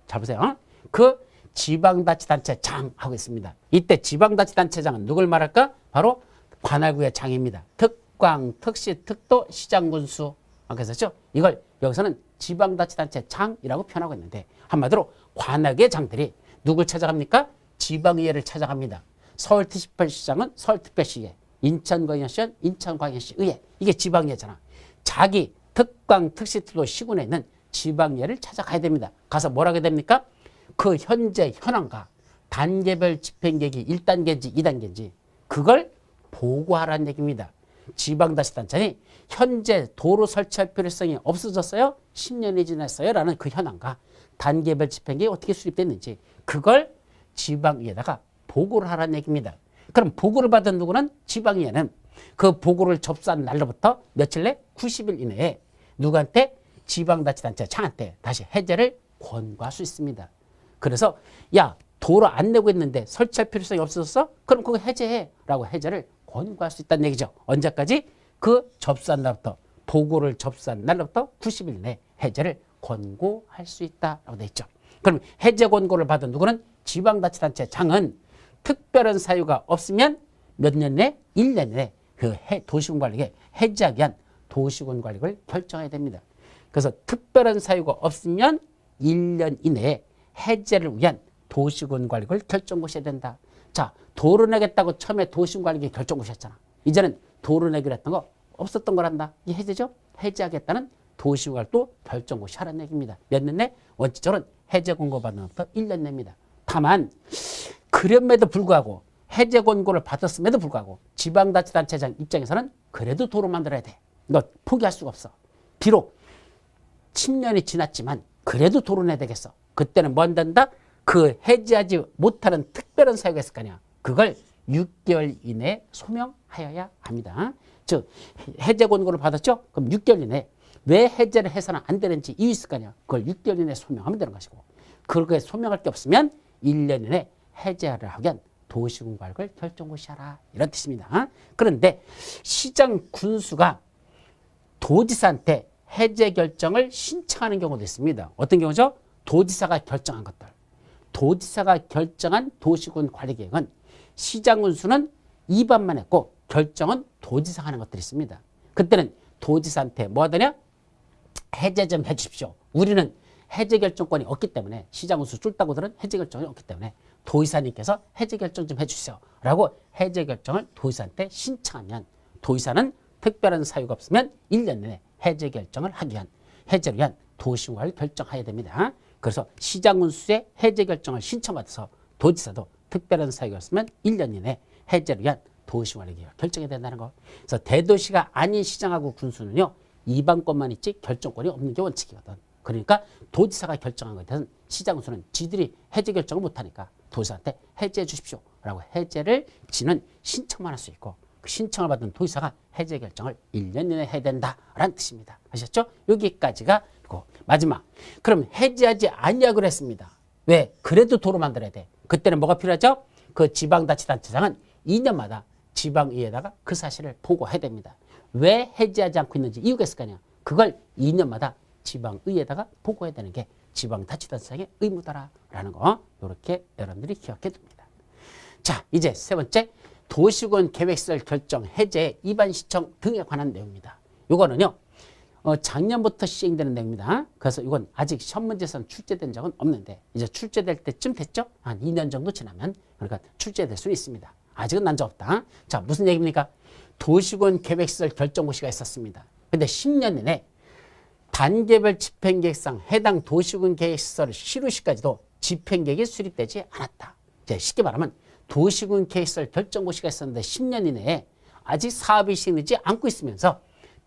잘 보세요. 그 지방자치단체장 하고 있습니다. 이때 지방자치단체장은 누굴 말할까? 바로 관할구의 장입니다. 특광, 특시, 특도, 시장군수. 그래서죠. 이걸 여기서는 지방자치단체장이라고 표현하고 있는데 한마디로 관할구의 장들이 누굴 찾아갑니까? 지방의회를 찾아갑니다. 서울특별시장은 서울특별시의회, 인천광역시는 인천광역시의회. 이게 지방의회잖아. 자기 특광, 특시, 특도, 시군에 있는 지방의회를 찾아가야 됩니다. 가서 뭐라고 해야 됩니까? 그 현재 현황과 단계별 집행계획이 1단계인지 2단계인지 그걸 보고하라는 얘기입니다. 지방자치단체는 현재 도로 설치할 필요성이 없어졌어요? 10년이 지났어요? 라는 그 현황과 단계별 집행계획이 어떻게 수립됐는지 그걸 지방의회에다가 보고를 하라는 얘기입니다. 그럼 보고를 받은 누구는 지방의회는 그 보고를 접수한 날로부터 며칠 내 90일 이내에 누구한테 지방자치단체 장한테 다시 해제를 권고할 수 있습니다. 그래서 야 도로 안 내고 있는데 설치할 필요성이 없어졌어? 그럼 그거 해제해라고 해제를 권고할 수 있다는 얘기죠. 언제까지? 그 접수한 날부터 보고를 접수한 날로부터 90일 내에 해제를 권고할 수 있다라고 돼 있죠. 그럼 해제 권고를 받은 누구는 지방자치단체 장은 특별한 사유가 없으면 몇 년 내? 1년 내에 그 도시군관리에 해제하기 위한 도시군관리를 결정해야 됩니다. 그래서 특별한 사유가 없으면 1년 이내에 해제를 위한 도시군관리를 결정고시해야 된다. 자, 도로 내겠다고 처음에 도시군관리 결정고시했잖아. 이제는 도로 내기로 했던 거 없었던 거란다. 이게 해제죠? 해제하겠다는 도시군관리도 결정고시 하라는 얘기입니다. 몇 년 내? 원칙적으로는 해제 권고 받는 것부터 1년 내입니다. 다만 그럼에도 불구하고 해제 권고를 받았음에도 불구하고 지방자치단체장 입장에서는 그래도 도로 만들어야 돼. 너 포기할 수가 없어. 비록 10년이 지났지만 그래도 도로 내야 되겠어. 그때는 뭐 한단다? 그 해제하지 못하는 특별한 사유가 있을 거 아니야. 그걸 6개월 이내에 소명하여야 합니다. 즉 해제 권고를 받았죠? 그럼 6개월 이내에 왜 해제를 해서는 안 되는지 이유 있을 거 아니야. 그걸 6개월 이내에 소명하면 되는 것이고 그렇게 소명할 게 없으면 1년 이내에 해제를 하기 위한 도시군관리를 결정고시하라 이런 뜻입니다. 그런데 시장 군수가 도지사한테 해제 결정을 신청하는 경우도 있습니다. 어떤 경우죠? 도지사가 결정한 것들. 도지사가 결정한 도시군관리계획은 시장 군수는 입안만 했고 결정은 도지사가 하는 것들이 있습니다. 그때는 도지사한테 뭐 하더냐? 해제 좀 해주십시오. 우리는 해제 결정권이 없기 때문에 시장 군수 쫄따구들은 해제 결정이 없기 때문에 도지사님께서 해제 결정 좀 해주세요 라고 해제 결정을 도지사한테 신청하면 도지사는 특별한 사유가 없으면 1년 내에 해제 결정을 하기 위한 해제를 위한 도시군관리를 결정해야 됩니다. 그래서 시장 군수의 해제 결정을 신청받아서 도지사도 특별한 사유가 없으면 1년 이내에 해제를 위한 도시군관리를 결정해야 된다는 거. 그래서 대도시가 아닌 시장하고 군수는요. 이방권만 있지 결정권이 없는 게 원칙이거든. 그러니까 도지사가 결정한 것에 대해서는 시장 군수는 지들이 해제 결정을 못하니까 도지사한테 해제해 주십시오 라고 해제를 지는 신청만 할 수 있고 그 신청을 받은 도지사가 해제 결정을 1년 이내에 해야 된다라는 뜻입니다. 아셨죠? 여기까지가 고 마지막. 그럼 해제하지 아니하기로 했습니다. 왜? 그래도 도로 만들어야 돼. 그때는 뭐가 필요하죠? 그 지방자치단체장은 2년마다 지방의회에다가 그 사실을 보고해야 됩니다. 왜 해제하지 않고 있는지 이유가 있을 거 아니야. 그걸 2년마다 지방의회에다가 보고해야 되는 게 지방자치단체장의 의무다라는 거 이렇게 여러분들이 기억해 둡니다. 자, 이제 세 번째 도시군 계획설 결정 해제 입안 시청 등에 관한 내용입니다. 이거는요 작년부터 시행되는 내용입니다. 그래서 이건 아직 시험 문제에서는 출제된 적은 없는데 이제 출제될 때쯤 됐죠? 한 2년 정도 지나면 그러니까 출제될 수 있습니다. 아직은 난적 없다. 자, 무슨 얘기입니까? 도시군 계획설 결정고시가 있었습니다. 근데 10년 이내 단계별 집행계획상 해당 도시군 계획설 실루 시까지도 집행계획이 수립되지 않았다. 이제 쉽게 말하면 도시군 계획설 결정고시가 있었는데 10년 이내에 아직 사업이 시행되지 않고 있으면서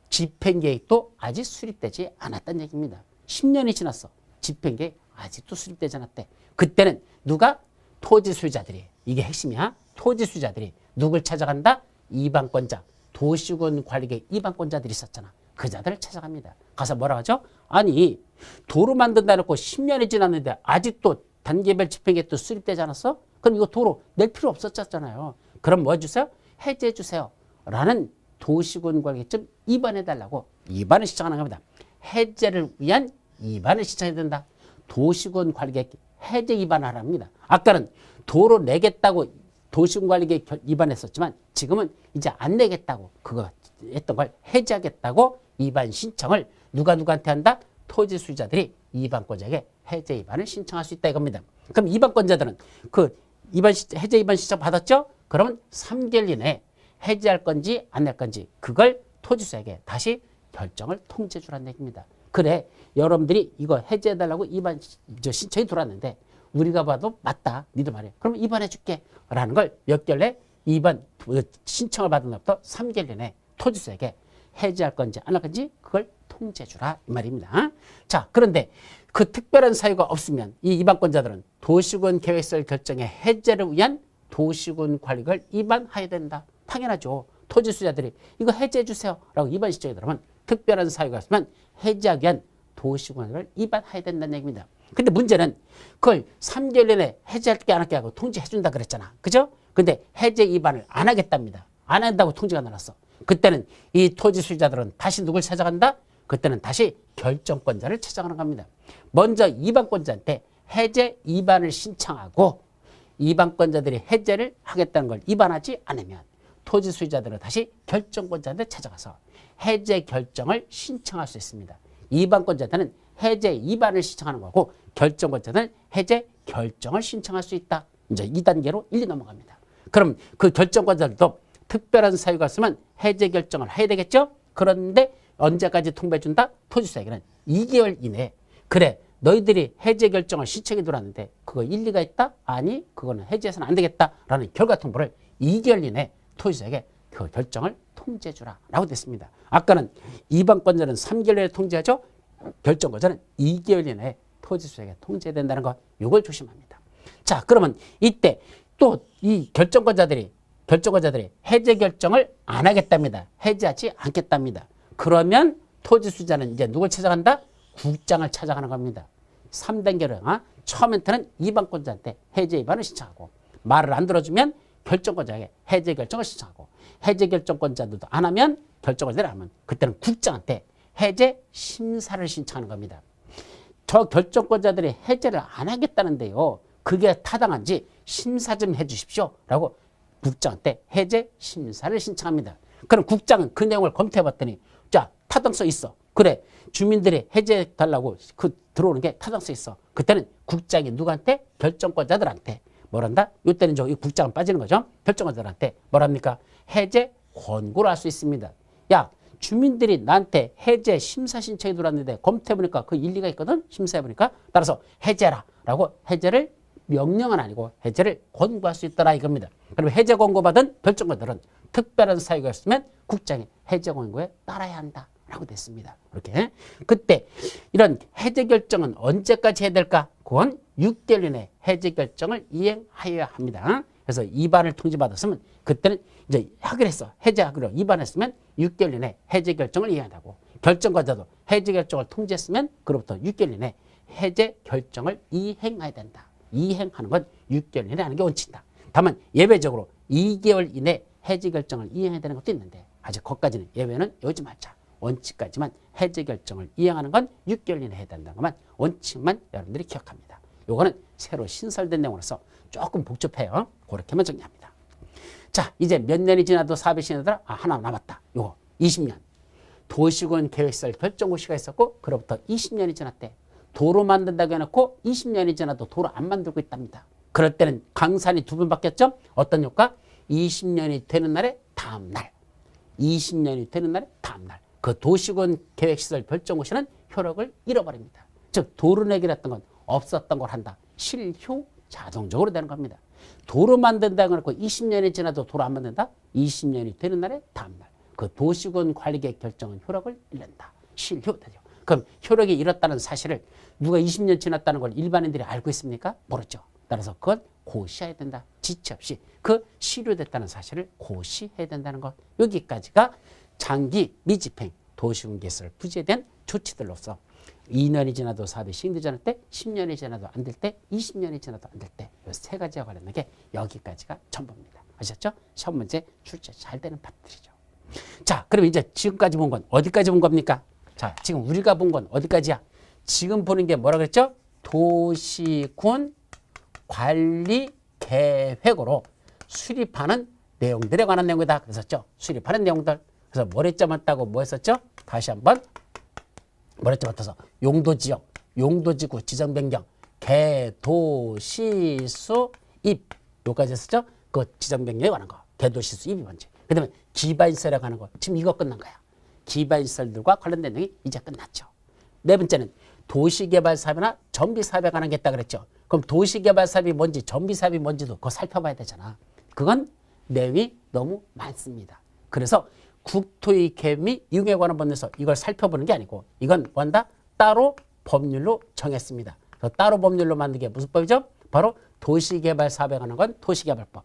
집행계획도 아직 수립되지 않았다는 얘기입니다. 10년이 지났어. 집행계획 아직도 수립되지 않았대. 그때는 누가? 토지 소유자들이. 이게 핵심이야. 토지 소유자들이 누굴 찾아간다? 이방권자. 도시군 관리계획 이방권자들이 있었잖아. 그 자들을 찾아갑니다. 가서 뭐라 하죠? 아니 도로 만든다 놓고 10년이 지났는데 아직도 단계별 집행계획도 수립되지 않았어? 그럼 이거 도로 낼 필요 없었잖아요. 그럼 뭐 해주세요? 해제해 주세요 라는 도시군 관리계획 입안해달라고 입안을 신청하는 겁니다. 해제를 위한 입안을 신청해야 된다. 도시군 관리계획 해제 입안하랍니다. 아까는 도로 내겠다고 도시군 관리계획 입안했었지만 지금은 이제 안 내겠다고 그거 했던 걸 해제하겠다고 입안 신청을 누구한테 한다? 토지 소유자들이 이방권자에게 해제 입안을 신청할 수 있다 이겁니다. 그럼 이방권자들은 그 해제 입안 신청 받았죠? 그러면 3개월 이내에 해제할 건지 안 낼 건지 그걸 토지소에게 다시 결정을 통지해 주라는 얘기입니다. 그래 여러분들이 이거 해제해달라고 입안 신청이 들어왔는데 우리가 봐도 맞다 니들 말이야. 그럼 입안해 줄게 라는 걸 몇 개월 내에 입안 신청을 받은 날부터 3개월 이내에 토지소에게 해제할 건지 안 할 건지 그걸 통지해 주라 이 말입니다. 자, 그런데 그 특별한 사유가 없으면 이 위반권자들은 도시군 계획설 결정의 해제를 위한 도시군 관리를 위반해야 된다. 당연하죠. 토지 소유자들이 이거 해제해 주세요 라고 위반 신청이 들어오면 특별한 사유가 없으면 해제하기 위한 도시군을 위반해야 된다는 얘기입니다. 근데 문제는 그걸 3개월 내내 해제할게 안 할게 하고 통지해 준다 그랬잖아. 그죠? 근데 해제 위반을 안 하겠답니다. 안 한다고 통지가 나왔어. 그때는 이 토지 소유자들은 다시 누굴 찾아간다? 그때는 다시 결정권자를 찾아가는 겁니다. 먼저 위반권자한테 해제 위반을 신청하고 위반권자들이 해제를 하겠다는 걸 위반하지 않으면 토지 소유자들은 다시 결정권자한테 찾아가서 해제 결정을 신청할 수 있습니다. 위반권자들은 해제 위반을 신청하는 거고 결정권자는 해제 결정을 신청할 수 있다. 이제 2단계로 1, 2 넘어갑니다. 그럼 그 결정권자들도 특별한 사유가 있으면 해제 결정을 해야 되겠죠? 그런데 언제까지 통보해준다? 토지소유자에게는 2개월 이내에 그래 너희들이 해제 결정을 신청해 들어왔는데 그거 일리가 있다? 아니 그거는 해제해서는 안 되겠다라는 결과 통보를 2개월 이내에 토지소유자에게 그 결정을 통지해주라 라고 됐습니다. 아까는 위반권자는 3개월 내에 통지하죠? 결정권자는 2개월 이내에 토지소유자에게 통지해야 된다는 거 이걸 조심합니다. 자 그러면 이때 또 이 결정권자들이 해제 결정을 안 하겠답니다. 해제하지 않겠답니다. 그러면 토지소유자는 이제 누굴 찾아간다? 국장을 찾아가는 겁니다. 3단계로 처음부터는 위반권자한테 해제 위반을 신청하고 말을 안 들어주면 결정권자에게 해제 결정을 신청하고 해제 결정권자들도 안 하면 결정권자들이 안 하면 그때는 국장한테 해제 심사를 신청하는 겁니다. 저 결정권자들이 해제를 안 하겠다는데요. 그게 타당한지 심사 좀 해주십시오 라고 국장한테 해제 심사를 신청합니다. 그럼 국장은 그 내용을 검토해봤더니 자 타당성 있어. 그래 주민들이 해제해달라고 그 들어오는 게 타당성 있어. 그때는 국장이 누구한테? 결정권자들한테 뭐란다? 이때는 이 국장은 빠지는 거죠. 결정권자들한테 뭐랍니까? 해제 권고를 할 수 있습니다. 야 주민들이 나한테 해제 심사 신청이 들어왔는데 검토해보니까 그 일리가 있거든. 심사해보니까 따라서 해제라 라고 해제를 명령은 아니고 해제를 권고할 수 있더라 이겁니다. 그러면 해제 권고받은 결정권자들은 특별한 사유가 있으면 국장이 해제 권고에 따라야 한다 라고 됐습니다. 이렇게 그때 이런 해제 결정은 언제까지 해야 될까? 그건 6개월 이내 해제 결정을 이행하여야 합니다. 그래서 위반을 통지받았으면 그때는 이제 하기로 했어. 해제하기로 위반했으면 6개월 이내 해제 결정을 이행한다고. 결정권자도 해제 결정을 통지했으면 그로부터 6개월 이내 해제 결정을 이행해야 된다. 이행하는 건 6개월 이내 하는 게 원칙이다. 다만 예외적으로 2개월 이내 해제 결정을 이행해야 되는 것도 있는데 아직 거기까지는 예외는 여지 말자. 원칙까지만 해제 결정을 이행하는 건 6개월 이내 해야 된다는 것만 원칙만 여러분들이 기억합니다. 요거는 새로 신설된 내용으로서 조금 복잡해요. 그렇게만 정리합니다. 자 이제 몇 년이 지나도 사업이 시행되더라. 하나 남았다. 요거 20년. 도시군 계획설 결정고시가 있었고 그로부터 20년이 지났대. 도로 만든다고 해놓고 20년이 지나도 도로 안 만들고 있답니다. 그럴 때는 강산이 2번 바뀌었죠. 어떤 효과? 20년이 되는 날에 다음 날. 20년이 되는 날에 다음 날. 그 도시군 계획시설 결정고시는 효력을 잃어버립니다. 즉 도로 내기랬던 건 없었던 걸 한다. 실효 자동적으로 되는 겁니다. 도로 만든다고 해놓고 20년이 지나도 도로 안 만든다? 20년이 되는 날에 다음 날. 그 도시군 관리계획 결정은 효력을 잃는다. 실효되죠. 그럼 효력이 잃었다는 사실을 누가 20년 지났다는 걸 일반인들이 알고 있습니까? 모르죠. 따라서 그건 고시해야 된다. 지체 없이 그 실효됐다는 사실을 고시해야 된다는 것. 여기까지가 장기 미집행 도시군 계획설 부지에 대한 조치들로서 2년이 지나도 사업이 시행되지 않을 때, 10년이 지나도 안 될 때, 20년이 지나도 안 될 때 이 세 가지와 관련된 게 여기까지가 전부입니다. 아셨죠? 시험 문제 출제 잘 되는 파트들이죠. 자, 그럼 이제 지금까지 본 건 어디까지 본 겁니까? 자, 지금 우리가 본 건 어디까지야? 지금 보는 게 뭐라 그랬죠? 도시군 관리 계획으로 수립하는 내용들에 관한 내용이다. 그랬었죠? 수립하는 내용들. 그래서 뭐랬죠? 맞다고 뭐 했었죠? 다시 한번 뭐랬죠? 맞다서 용도지역, 용도지구 지정 변경, 개도시수 입 요까지 했었죠? 그 지정 변경에 관한 거. 개도시수 입이 먼저. 그 다음에 기반시설에 관한 거. 지금 이거 끝난 거야. 기반시설들과 관련된 내용이 이제 끝났죠. 네 번째는 도시개발사업이나 정비사업에 관한 게 있다 그랬죠. 그럼 도시개발사업이 뭔지 정비사업이 뭔지도 그거 살펴봐야 되잖아. 그건 내용이 너무 많습니다. 그래서 국토의 계획 및 이용에 관한 법률에서 이걸 살펴보는 게 아니고 이건 뭔다? 따로 법률로 정했습니다. 따로 법률로 만든 게 무슨 법이죠? 바로 도시개발사업에 관한 건 도시개발법,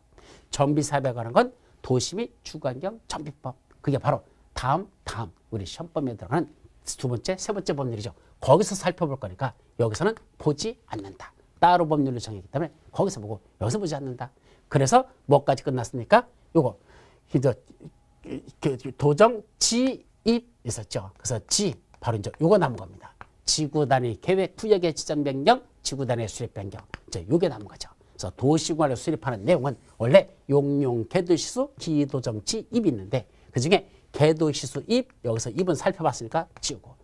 정비사업에 관한 건 도시 및 주거환경 정비법. 그게 바로 다음 우리 시험법에 들어가는 두 번째, 세 번째 법률이죠. 거기서 살펴볼 거니까 여기서는 보지 않는다. 따로 법률로 정했기 때문에 거기서 보고 여기서 보지 않는다. 그래서 뭐까지 끝났습니까? 요거 도정 지입 있었죠. 그래서 지 바로 이제 요거 남은 겁니다. 지구 단위 계획 구역의 지정 변경, 지구 단위 수립 변경. 이제 요게 남은 거죠. 그래서 도시구간을 수립하는 내용은 원래 용용 개도시수 기도정 지입이 있는데 그중에 개도시수 입 여기서 입은 살펴봤으니까 지우고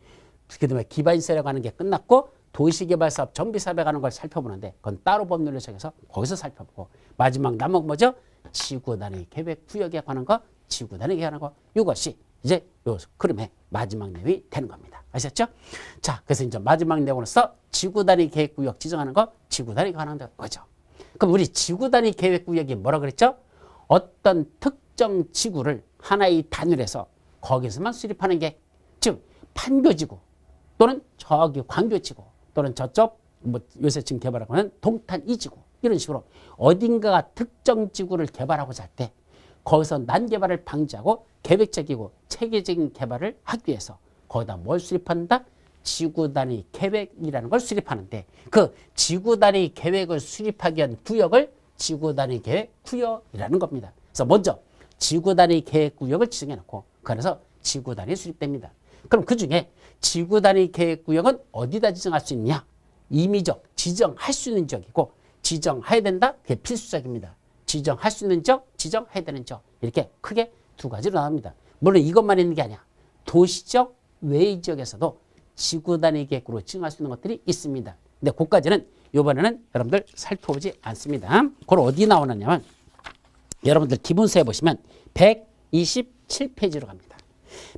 그다음에 기반시설에 관한 게 끝났고 도시개발사업 정비사업에 관한 걸 살펴보는데 그건 따로 법률로 정해서 거기서 살펴보고 마지막 남은 건 뭐죠? 지구 단위 계획 구역에 관한 거, 지구 단위에 관한 거 이것이 이제 요 그림의 마지막 내용이 되는 겁니다. 아셨죠? 자, 그래서 이제 마지막 내용으로서 지구 단위 계획 구역 지정하는 거, 지구 단위에 관한 거죠. 그럼 우리 지구 단위 계획 구역이 뭐라 그랬죠? 어떤 특정 지구를 하나의 단위에서 거기서만 수립하는 게 즉 판교지구 또는 저기 광교지구 또는 저쪽 뭐 요새 지금 개발하고 있는 동탄 이지구 이런 식으로 어딘가가 특정 지구를 개발하고자 할 때 거기서 난개발을 방지하고 계획적이고 체계적인 개발을 하기 위해서 거기다 뭘 수립한다? 지구 단위 계획이라는 걸 수립하는데 그 지구 단위 계획을 수립하기 위한 구역을 지구 단위 계획 구역이라는 겁니다. 그래서 먼저 지구 단위 계획 구역을 지정해 놓고 그래서 지구 단위 수립됩니다. 그럼 그중에 지구 단위 계획 구역은 어디다 지정할 수 있냐? 임의적, 지정할 수 있는 지역이고 지정해야 된다? 그게 필수적입니다. 지정할 수 있는 지역, 지정해야 되는 지역 이렇게 크게 두 가지로 나옵니다. 물론 이것만 있는 게 아니야. 도시적 외의 지역에서도 지구 단위 계획으로 지정할 수 있는 것들이 있습니다. 근데 그까지는 이번에는 여러분들 살펴보지 않습니다. 그걸 어디 나오느냐면 여러분들 기본서에 보시면 127페이지로 갑니다.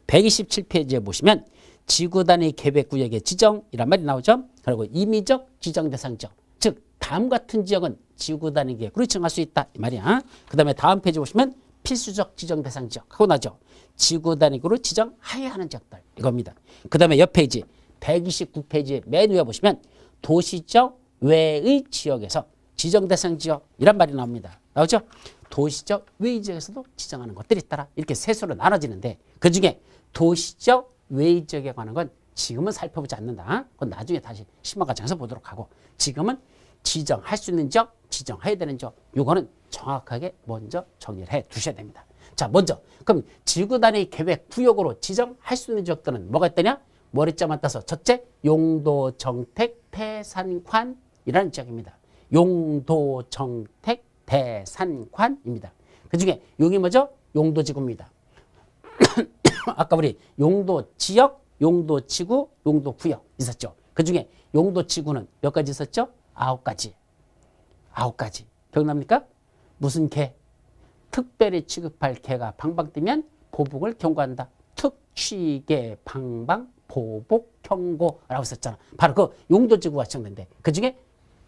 127페이지에 보시면 지구 단위 계획 구역의 지정이란 말이 나오죠. 그리고 임의적 지정 대상 지역. 즉 다음 같은 지역은 지구 단위 계획으로 지정할 수 있다 이 말이야. 그다음에 다음 페이지 보시면 필수적 지정 대상 지역 하고 나죠. 지구 단위로 지정해야 하는 지역들 이겁니다. 그다음에 옆 페이지 129페이지 맨 위에 보시면 도시적 외의 지역에서 지정 대상 지역이란 말이 나옵니다. 나오죠? 도시적 외의 지역에서도 지정하는 것들이 있더라. 이렇게 세 수로 나눠지는데 그중에 도시적 외의 지역에 관한 건 지금은 살펴보지 않는다. 그건 나중에 다시 심화 과정에서 보도록 하고 지금은 지정할 수 있는 지역, 지정해야 되는 지역 이거는 정확하게 먼저 정리를 해 두셔야 됩니다. 자, 먼저 그럼 지구 단위 계획 구역으로 지정할 수 있는 지역들은 뭐가 있더냐? 머리자만 따서 첫째 용도 정택 태산관이라는 지역입니다. 용도 정택 태산관입니다. 그중에 여기 뭐죠? 용도지구입니다. 아까 우리 용도 지역, 용도 지구, 용도 구역 있었죠. 그중에 용도 지구는 몇 가지 있었죠? 9가지. 9가지. 기억납니까? 무슨 개? 특별히 취급할 개가 방방 뛰면 보복을 경고한다. 특취개 방방 보복 경고라고 썼잖아. 바로 그 용도지구가 지정된대. 그중에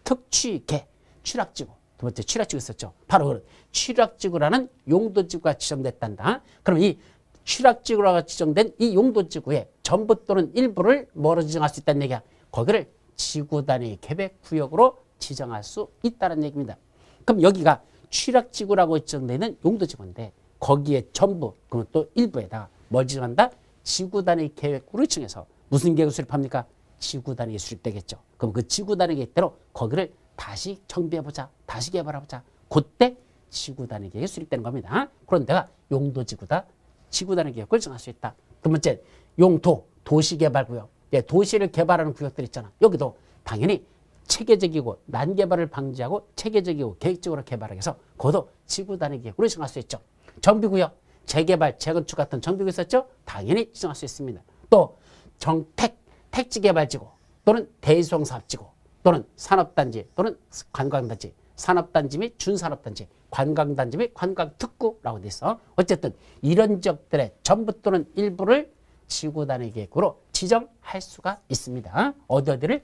특취개, 취락지구. 두 번째 취락지구 있었죠. 바로 그 취락지구라는 용도지구가 지정됐단다. 그럼 이 취락지구라고 지정된 이 용도지구에 전부 또는 일부를 뭐로 지정할 수 있다는 얘기야. 거기를 지구 단위 계획 구역으로 지정할 수 있다는 얘기입니다. 그럼 여기가 취락지구라고 지정되는 용도지구인데 거기에 전부 그리고 또 일부에다가 뭘 지정한다? 지구 단위 계획으로 지정해서 무슨 계획을 수립합니까? 지구 단위에 수립되겠죠. 그럼 그 지구 단위 계획대로 거기를 다시 정비해보자. 다시 개발해보자. 그때 지구 단위 계획이 수립되는 겁니다. 그런 데가 용도지구다. 지구 단위 계획을 정할 수 있다. 두 번째, 용도, 도시개발구역. 예, 도시를 개발하는 구역들 있잖아. 여기도 당연히 체계적이고 난개발을 방지하고 체계적이고 계획적으로 개발하기 위해서 그것도 지구 단위 계획으로 정할 수 있죠. 정비구역, 재개발, 재건축 같은 정비구역 있었죠? 당연히 지정할 수 있습니다. 또 정택, 택지개발지구 또는 대수용사업지구 또는 산업단지 또는 관광단지, 산업단지 및 준산업단지, 관광단지 및 관광특구라고 돼 있어. 어쨌든 이런 지역들의 전부 또는 일부를 지구 단위 계획으로 지정할 수가 있습니다. 어디를?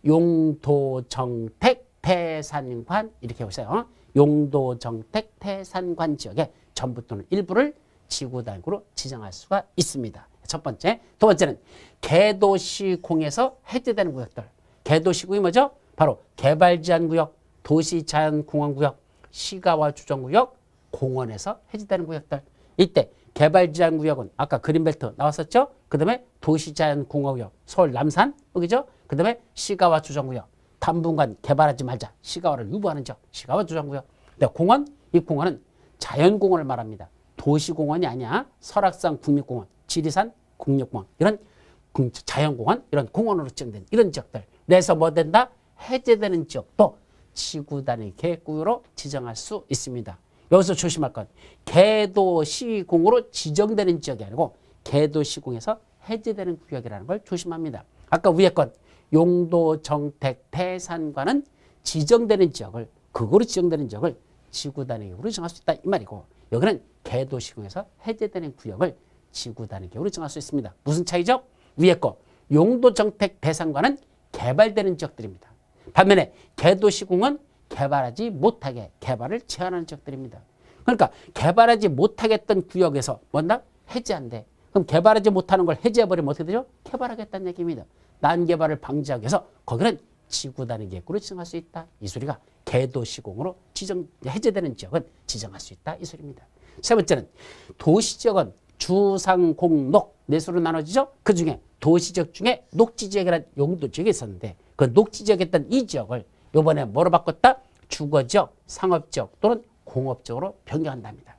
용도정택 태산관 이렇게 보세요. 용도정택 태산관 지역에 전부 또는 일부를 지구 단위로 지정할 수가 있습니다. 첫 번째. 두 번째는 개도시공에서 해제되는 구역들. 개도시공이 뭐죠? 바로 개발제한구역, 도시자연공원구역, 시가와 주정구역, 공원에서 해제되는 구역들. 이때 개발제한구역은 아까 그린벨트 나왔었죠? 그 다음에 도시자연공원구역, 서울 남산, 여기죠? 그 다음에 시가와 주정구역. 당분간 개발하지 말자. 시가와를 유보하는 지역, 시가와 주정구역. 근데 공원, 이 공원은 자연공원을 말합니다. 도시공원이 아니야. 설악산 국립공원, 지리산 국립공원, 이런 자연공원, 이런 공원으로 지정된 이런 지역들. 그래서 뭐 된다? 해제되는 지역도 지구 단위 계획구역으로 지정할 수 있습니다. 여기서 조심할 건 개도시공으로 지정되는 지역이 아니고 개도시공에서 해제되는 구역이라는 걸 조심합니다. 아까 위에 건 용도, 정택, 대산과는 지정되는 지역을, 그거로 지정되는 지역을 지구 단위 계획으로 정할 수 있다 이 말이고, 여기는 개도시공에서 해제되는 구역을 지구 단위 계획으로 정할 수 있습니다. 무슨 차이죠? 위에 거 용도, 정택, 대산과는 개발되는 지역들입니다. 반면에 개도시공은 개발하지 못하게 개발을 제한하는 지역들입니다. 그러니까 개발하지 못하겠던 구역에서 뭔가 해제한대. 그럼 개발하지 못하는 걸 해제해버리면 어떻게 되죠? 개발하겠다는 얘기입니다. 난개발을 방지하기 위해서 거기는 지구 단위 계획구로 지정할 수 있다. 이 소리가 개도시공으로 해제되는 지역은 지정할 수 있다. 이 소리입니다. 세 번째는 도시지역은 주상공록 네 수로 나눠지죠. 그중에 도시지역 중에 녹지지역이라는 용도지역이 있었는데 그 녹지지역에 있던 이 지역을 이번에 뭐로 바꿨다? 주거지역, 상업지역 또는 공업지역으로 변경한답니다.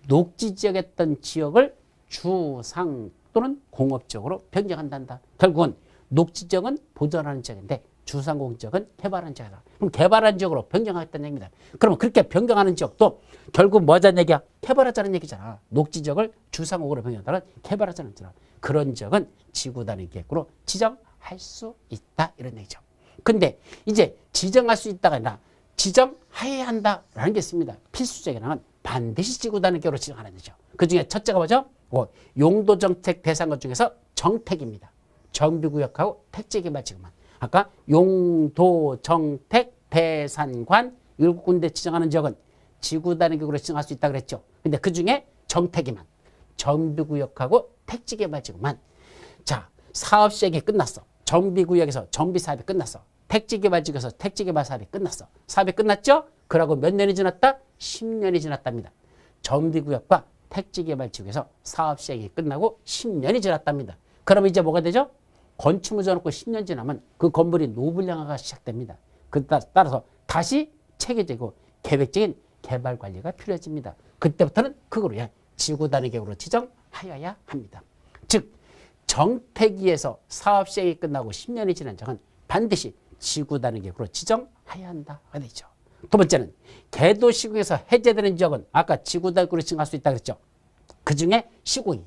녹지지역에 있던 지역을 주상 또는 공업지역으로 변경한단다. 결국은 녹지지역은 보존하는 지역인데 주상공지역은 개발하는 지역이다. 그럼 개발하는 지역으로 변경하겠다는 얘기입니다. 그러면 그렇게 변경하는 지역도 결국 뭐 하자는 얘기야? 개발하자는 얘기잖아. 녹지지역을 주상공으로 변경한다는 개발하자는 얘기잖아. 그런 지역은 지구 단위 계획으로 지정할 수 있다. 이런 얘기죠. 근데 이제 지정할 수 있다가 아니라 지정해야 한다라는 게 있습니다. 필수적이라는 반드시 지구 단위 계획으로 지정하는 거죠. 그 중에 첫째가 뭐죠? 용도정책 대상권 중에서 정택입니다. 정비구역하고 택지개발지구만. 아까 용도정택 대산관 7군데 지정하는 지역은 지구 단위 계획으로 지정할 수 있다고 그랬죠. 근데 그 중에 정택이만, 정비구역하고 택지개발지구만. 자, 사업시행이 끝났어. 정비구역에서 정비사업이 끝났어. 택지개발지구에서 택지개발 사업이 끝났어. 사업이 끝났죠? 그러고 몇 년이 지났다? 10년이 지났답니다. 정비구역과 택지개발지구에서 사업시행이 끝나고 10년이 지났답니다. 그러면 이제 뭐가 되죠? 건축물 지어놓고 10년 지나면 그 건물이 노블량화가 시작됩니다. 그 따라서 다시 체계적이고 계획적인 개발 관리가 필요해집니다. 그때부터는 그거로 지구 단위 계획으로 지정하여야 합니다. 즉 정택위에서 사업 시행이 끝나고 10년이 지난 적은 반드시 지구 단위 계획으로 지정해야 한다가 되죠. 두 번째는 개도시공에서 해제되는 지역은 아까 지구 단위 계획으로 지정할 수 있다 그랬죠. 그 중에 시공이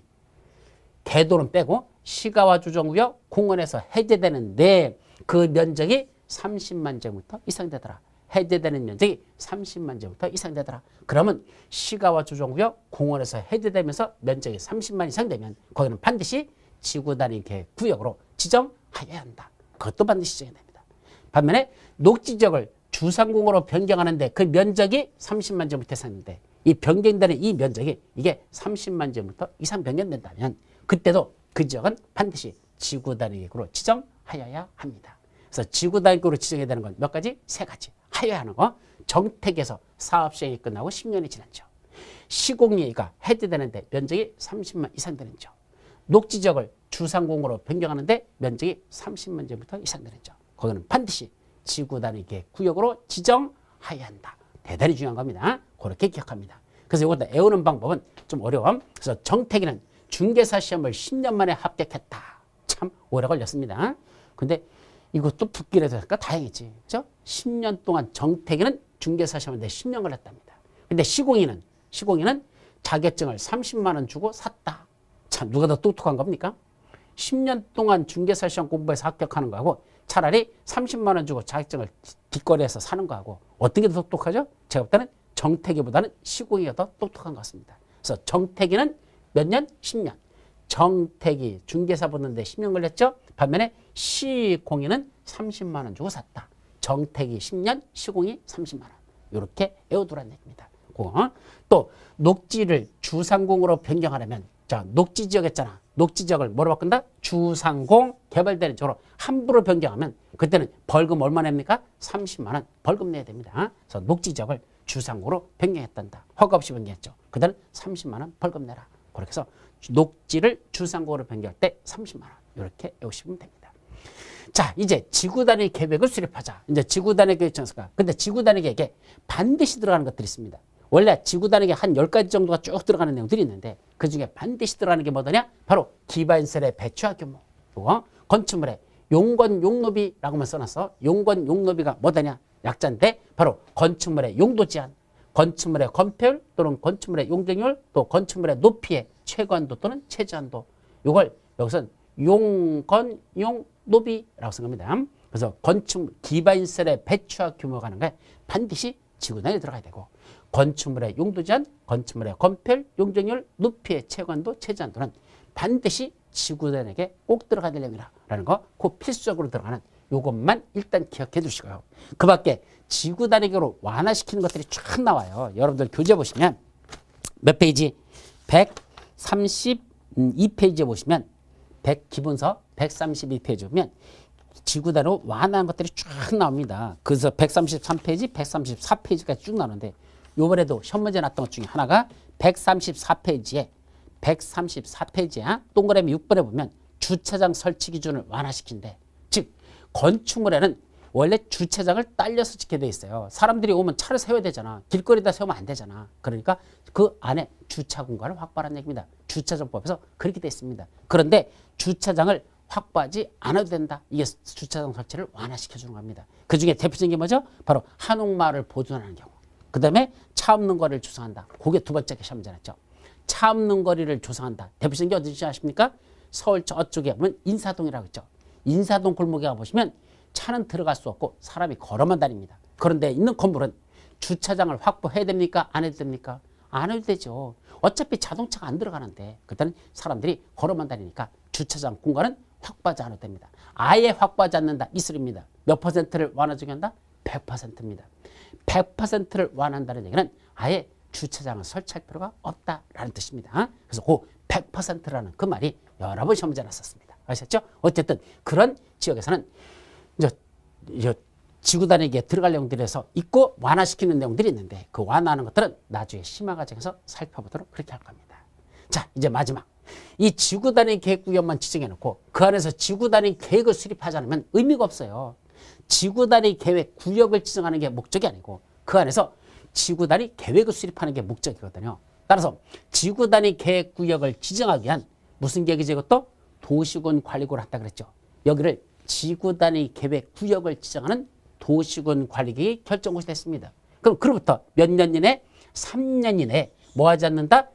개도는 빼고 시가와 주정구역, 공원에서 해제되는데 그 면적이 30만 제곱미터 이상 되더라. 해제되는 면적이 30만 제곱미터 이상 되더라. 그러면 시가와 주정구역, 공원에서 해제되면서 면적이 30만 이상 되면 거기는 반드시 지구 단위 계획 구역으로 지정하여야 한다. 그것도 반드시 지정해야 됩니다. 반면에 녹지지역을 주상공으로 변경하는데 그 면적이 30만 제곱미터 이상인데 이 변경되는 이 면적이 이게 30만 제곱미터 이상 변경된다면 그때도 그 지역은 반드시 지구 단위 계획으로 지정하여야 합니다. 그래서 지구 단위 계획으로 지정해야 되는 건 몇 가지? 세 가지. 하여야 하는 거. 정택에서 사업 시행이 끝나고 10년이 지난 지역. 시공리가 해제되는데 면적이 30만 이상 되는 지역. 녹지지역을 주상공으로 변경하는데 면적이 30만 제곱미터 이상 되는 지역. 거기는 반드시 지구 단위 계획 구역으로 지정하여야 한다. 대단히 중요한 겁니다. 그렇게 기억합니다. 그래서 이것도 외우는 방법은 좀 어려워. 그래서 정택에는 중개사 시험을 10년 만에 합격했다. 참 오래 걸렸습니다. 근데 이것도 붙기라도 할까 다행이지. 그죠? 10년 동안 정택에는 중개사 시험을 내 10년 걸렸답니다. 근데 시공인은 자격증을 30만 원 주고 샀다. 참 누가 더 똑똑한 겁니까? 10년 동안 중개사 시험 공부해서 합격하는 거하고 차라리 30만 원 주고 자격증을 뒷거래해서 사는 거하고 어떤 게 더 똑똑하죠? 제가 볼 때는 정택이보다는 시공이가 더 똑똑한 것 같습니다. 그래서 정택이는 몇 년? 10년. 정택이 중개사 붙는데 10년 걸렸죠? 반면에 시공인은 30만 원 주고 샀다. 정택이 10년, 시공이 30만 원. 이렇게 외워두라는 얘기입니다. 또 녹지를 주상공으로 변경하려면 자 녹지 지역 했잖아. 녹지지역을 뭐로 바꾼다? 주상공 개발되는 쪽으로 함부로 변경하면 그때는 벌금 얼마 냅니까? 30만 원 벌금 내야 됩니다. 그래서 녹지지역을 주상공으로 변경했단다. 허가 없이 변경했죠. 그때는 30만 원 벌금 내라. 그렇게 해서 녹지를 주상공으로 변경할 때 30만 원 이렇게 외우시면 됩니다. 자, 이제 지구 단위 계획을 수립하자. 이제 지구 단위 계획 정서가. 근데 지구 단위 계획에 반드시 들어가는 것들이 있습니다. 원래 지구 단위 계획 한 10가지 정도가 쭉 들어가는 내용들이 있는데 그중에 반드시 들어가는 게 뭐더냐? 바로 기반시설의 배치와 규모. 그리고 건축물의 용건 용노비라고만 써놨어. 용건 용노비가 뭐더냐? 약자인데 바로 건축물의 용도 제한, 건축물의 건폐율 또는 건축물의 용적률, 또 건축물의 높이의 최고한도 또는 최저한도. 이걸 여기서는 용건 용노비라고 생각합니다. 그래서 건축 기반시설의 배치와 규모가 하는 거에 반드시 지구 단위에 들어가야 되고 건축물의 용도 제한, 건축물의 건폐율, 용적률, 높이의 최고한도, 최저한도는 반드시 지구 단위에 꼭 들어가야 될 내용이라는 거, 그 필수적으로 들어가는 요것만 일단 기억해 두시고요. 그 밖에 지구 단위계로 완화시키는 것들이 쫙 나와요. 여러분들 교재 보시면 몇 페이지? 132페이지에 보시면 기본서 132페이지 보면 지구 단위로 완화한 것들이 쫙 나옵니다. 그래서 133페이지, 134페이지까지 쭉 나오는데 요번에도 시험 문제 났던 것 중에 하나가 134페이지에 134페이지야. 동그라미 6번에 보면 주차장 설치 기준을 완화시킨대. 즉 건축물에는 원래 주차장을 딸려서 짓게 돼 있어요. 사람들이 오면 차를 세워야 되잖아. 길거리에다 세우면 안 되잖아. 그러니까 그 안에 주차 공간을 확보하라는 얘기입니다. 주차장법에서 그렇게 돼 있습니다. 그런데 주차장을 확보하지 않아도 된다. 이게 주차장 설치를 완화시켜주는 겁니다. 그중에 대표적인 게 뭐죠? 바로 한옥마을을 보존하는 경우. 그 다음에 차 없는 거리를 조성한다. 그게 두 번째 시험 문제 냈죠. 차 없는 거리를 조성한다. 대표적인 게 어디지 아십니까? 서울 저쪽에 보면 인사동이라고 있죠. 인사동 골목에 가보시면 차는 들어갈 수 없고 사람이 걸어만 다닙니다. 그런데 있는 건물은 주차장을 확보해야 됩니까? 안 해도 됩니까? 안 해도 되죠. 어차피 자동차가 안 들어가는데 그때는 사람들이 걸어만 다니니까 주차장 공간은 확보하지 않아도 됩니다. 아예 확보하지 않는다. 이슬입니다. 몇 퍼센트를 완화주기 한다? 100%입니다. 100%를 완화한다는 얘기는 아예 주차장을 설치할 필요가 없다라는 뜻입니다. 그래서 그 100%라는 그 말이 여러 번 시험 문제 났었습니다. 아셨죠? 어쨌든 그런 지역에서는 이제 지구 단위에 들어갈 내용들에서 있고 완화시키는 내용들이 있는데 그 완화하는 것들은 나중에 심화 과정에서 살펴보도록 그렇게 할 겁니다. 자, 이제 마지막. 이 지구 단위 계획 구역만 지정해 놓고 그 안에서 지구 단위 계획을 수립하지 않으면 의미가 없어요. 지구 단위 계획 구역을 지정하는 게 목적이 아니고 그 안에서 지구 단위 계획을 수립하는 게 목적이거든요. 따라서 지구 단위 계획 구역을 지정하기 위한 무슨 계획이지 이것도 도시군 관리구를 한다 그랬죠. 여기를 지구 단위 계획 구역을 지정하는 도시군 관리계획이 결정고시 됐습니다. 그럼 그로부터 몇 년 이내? 3년 이내에 뭐 하지 않는다?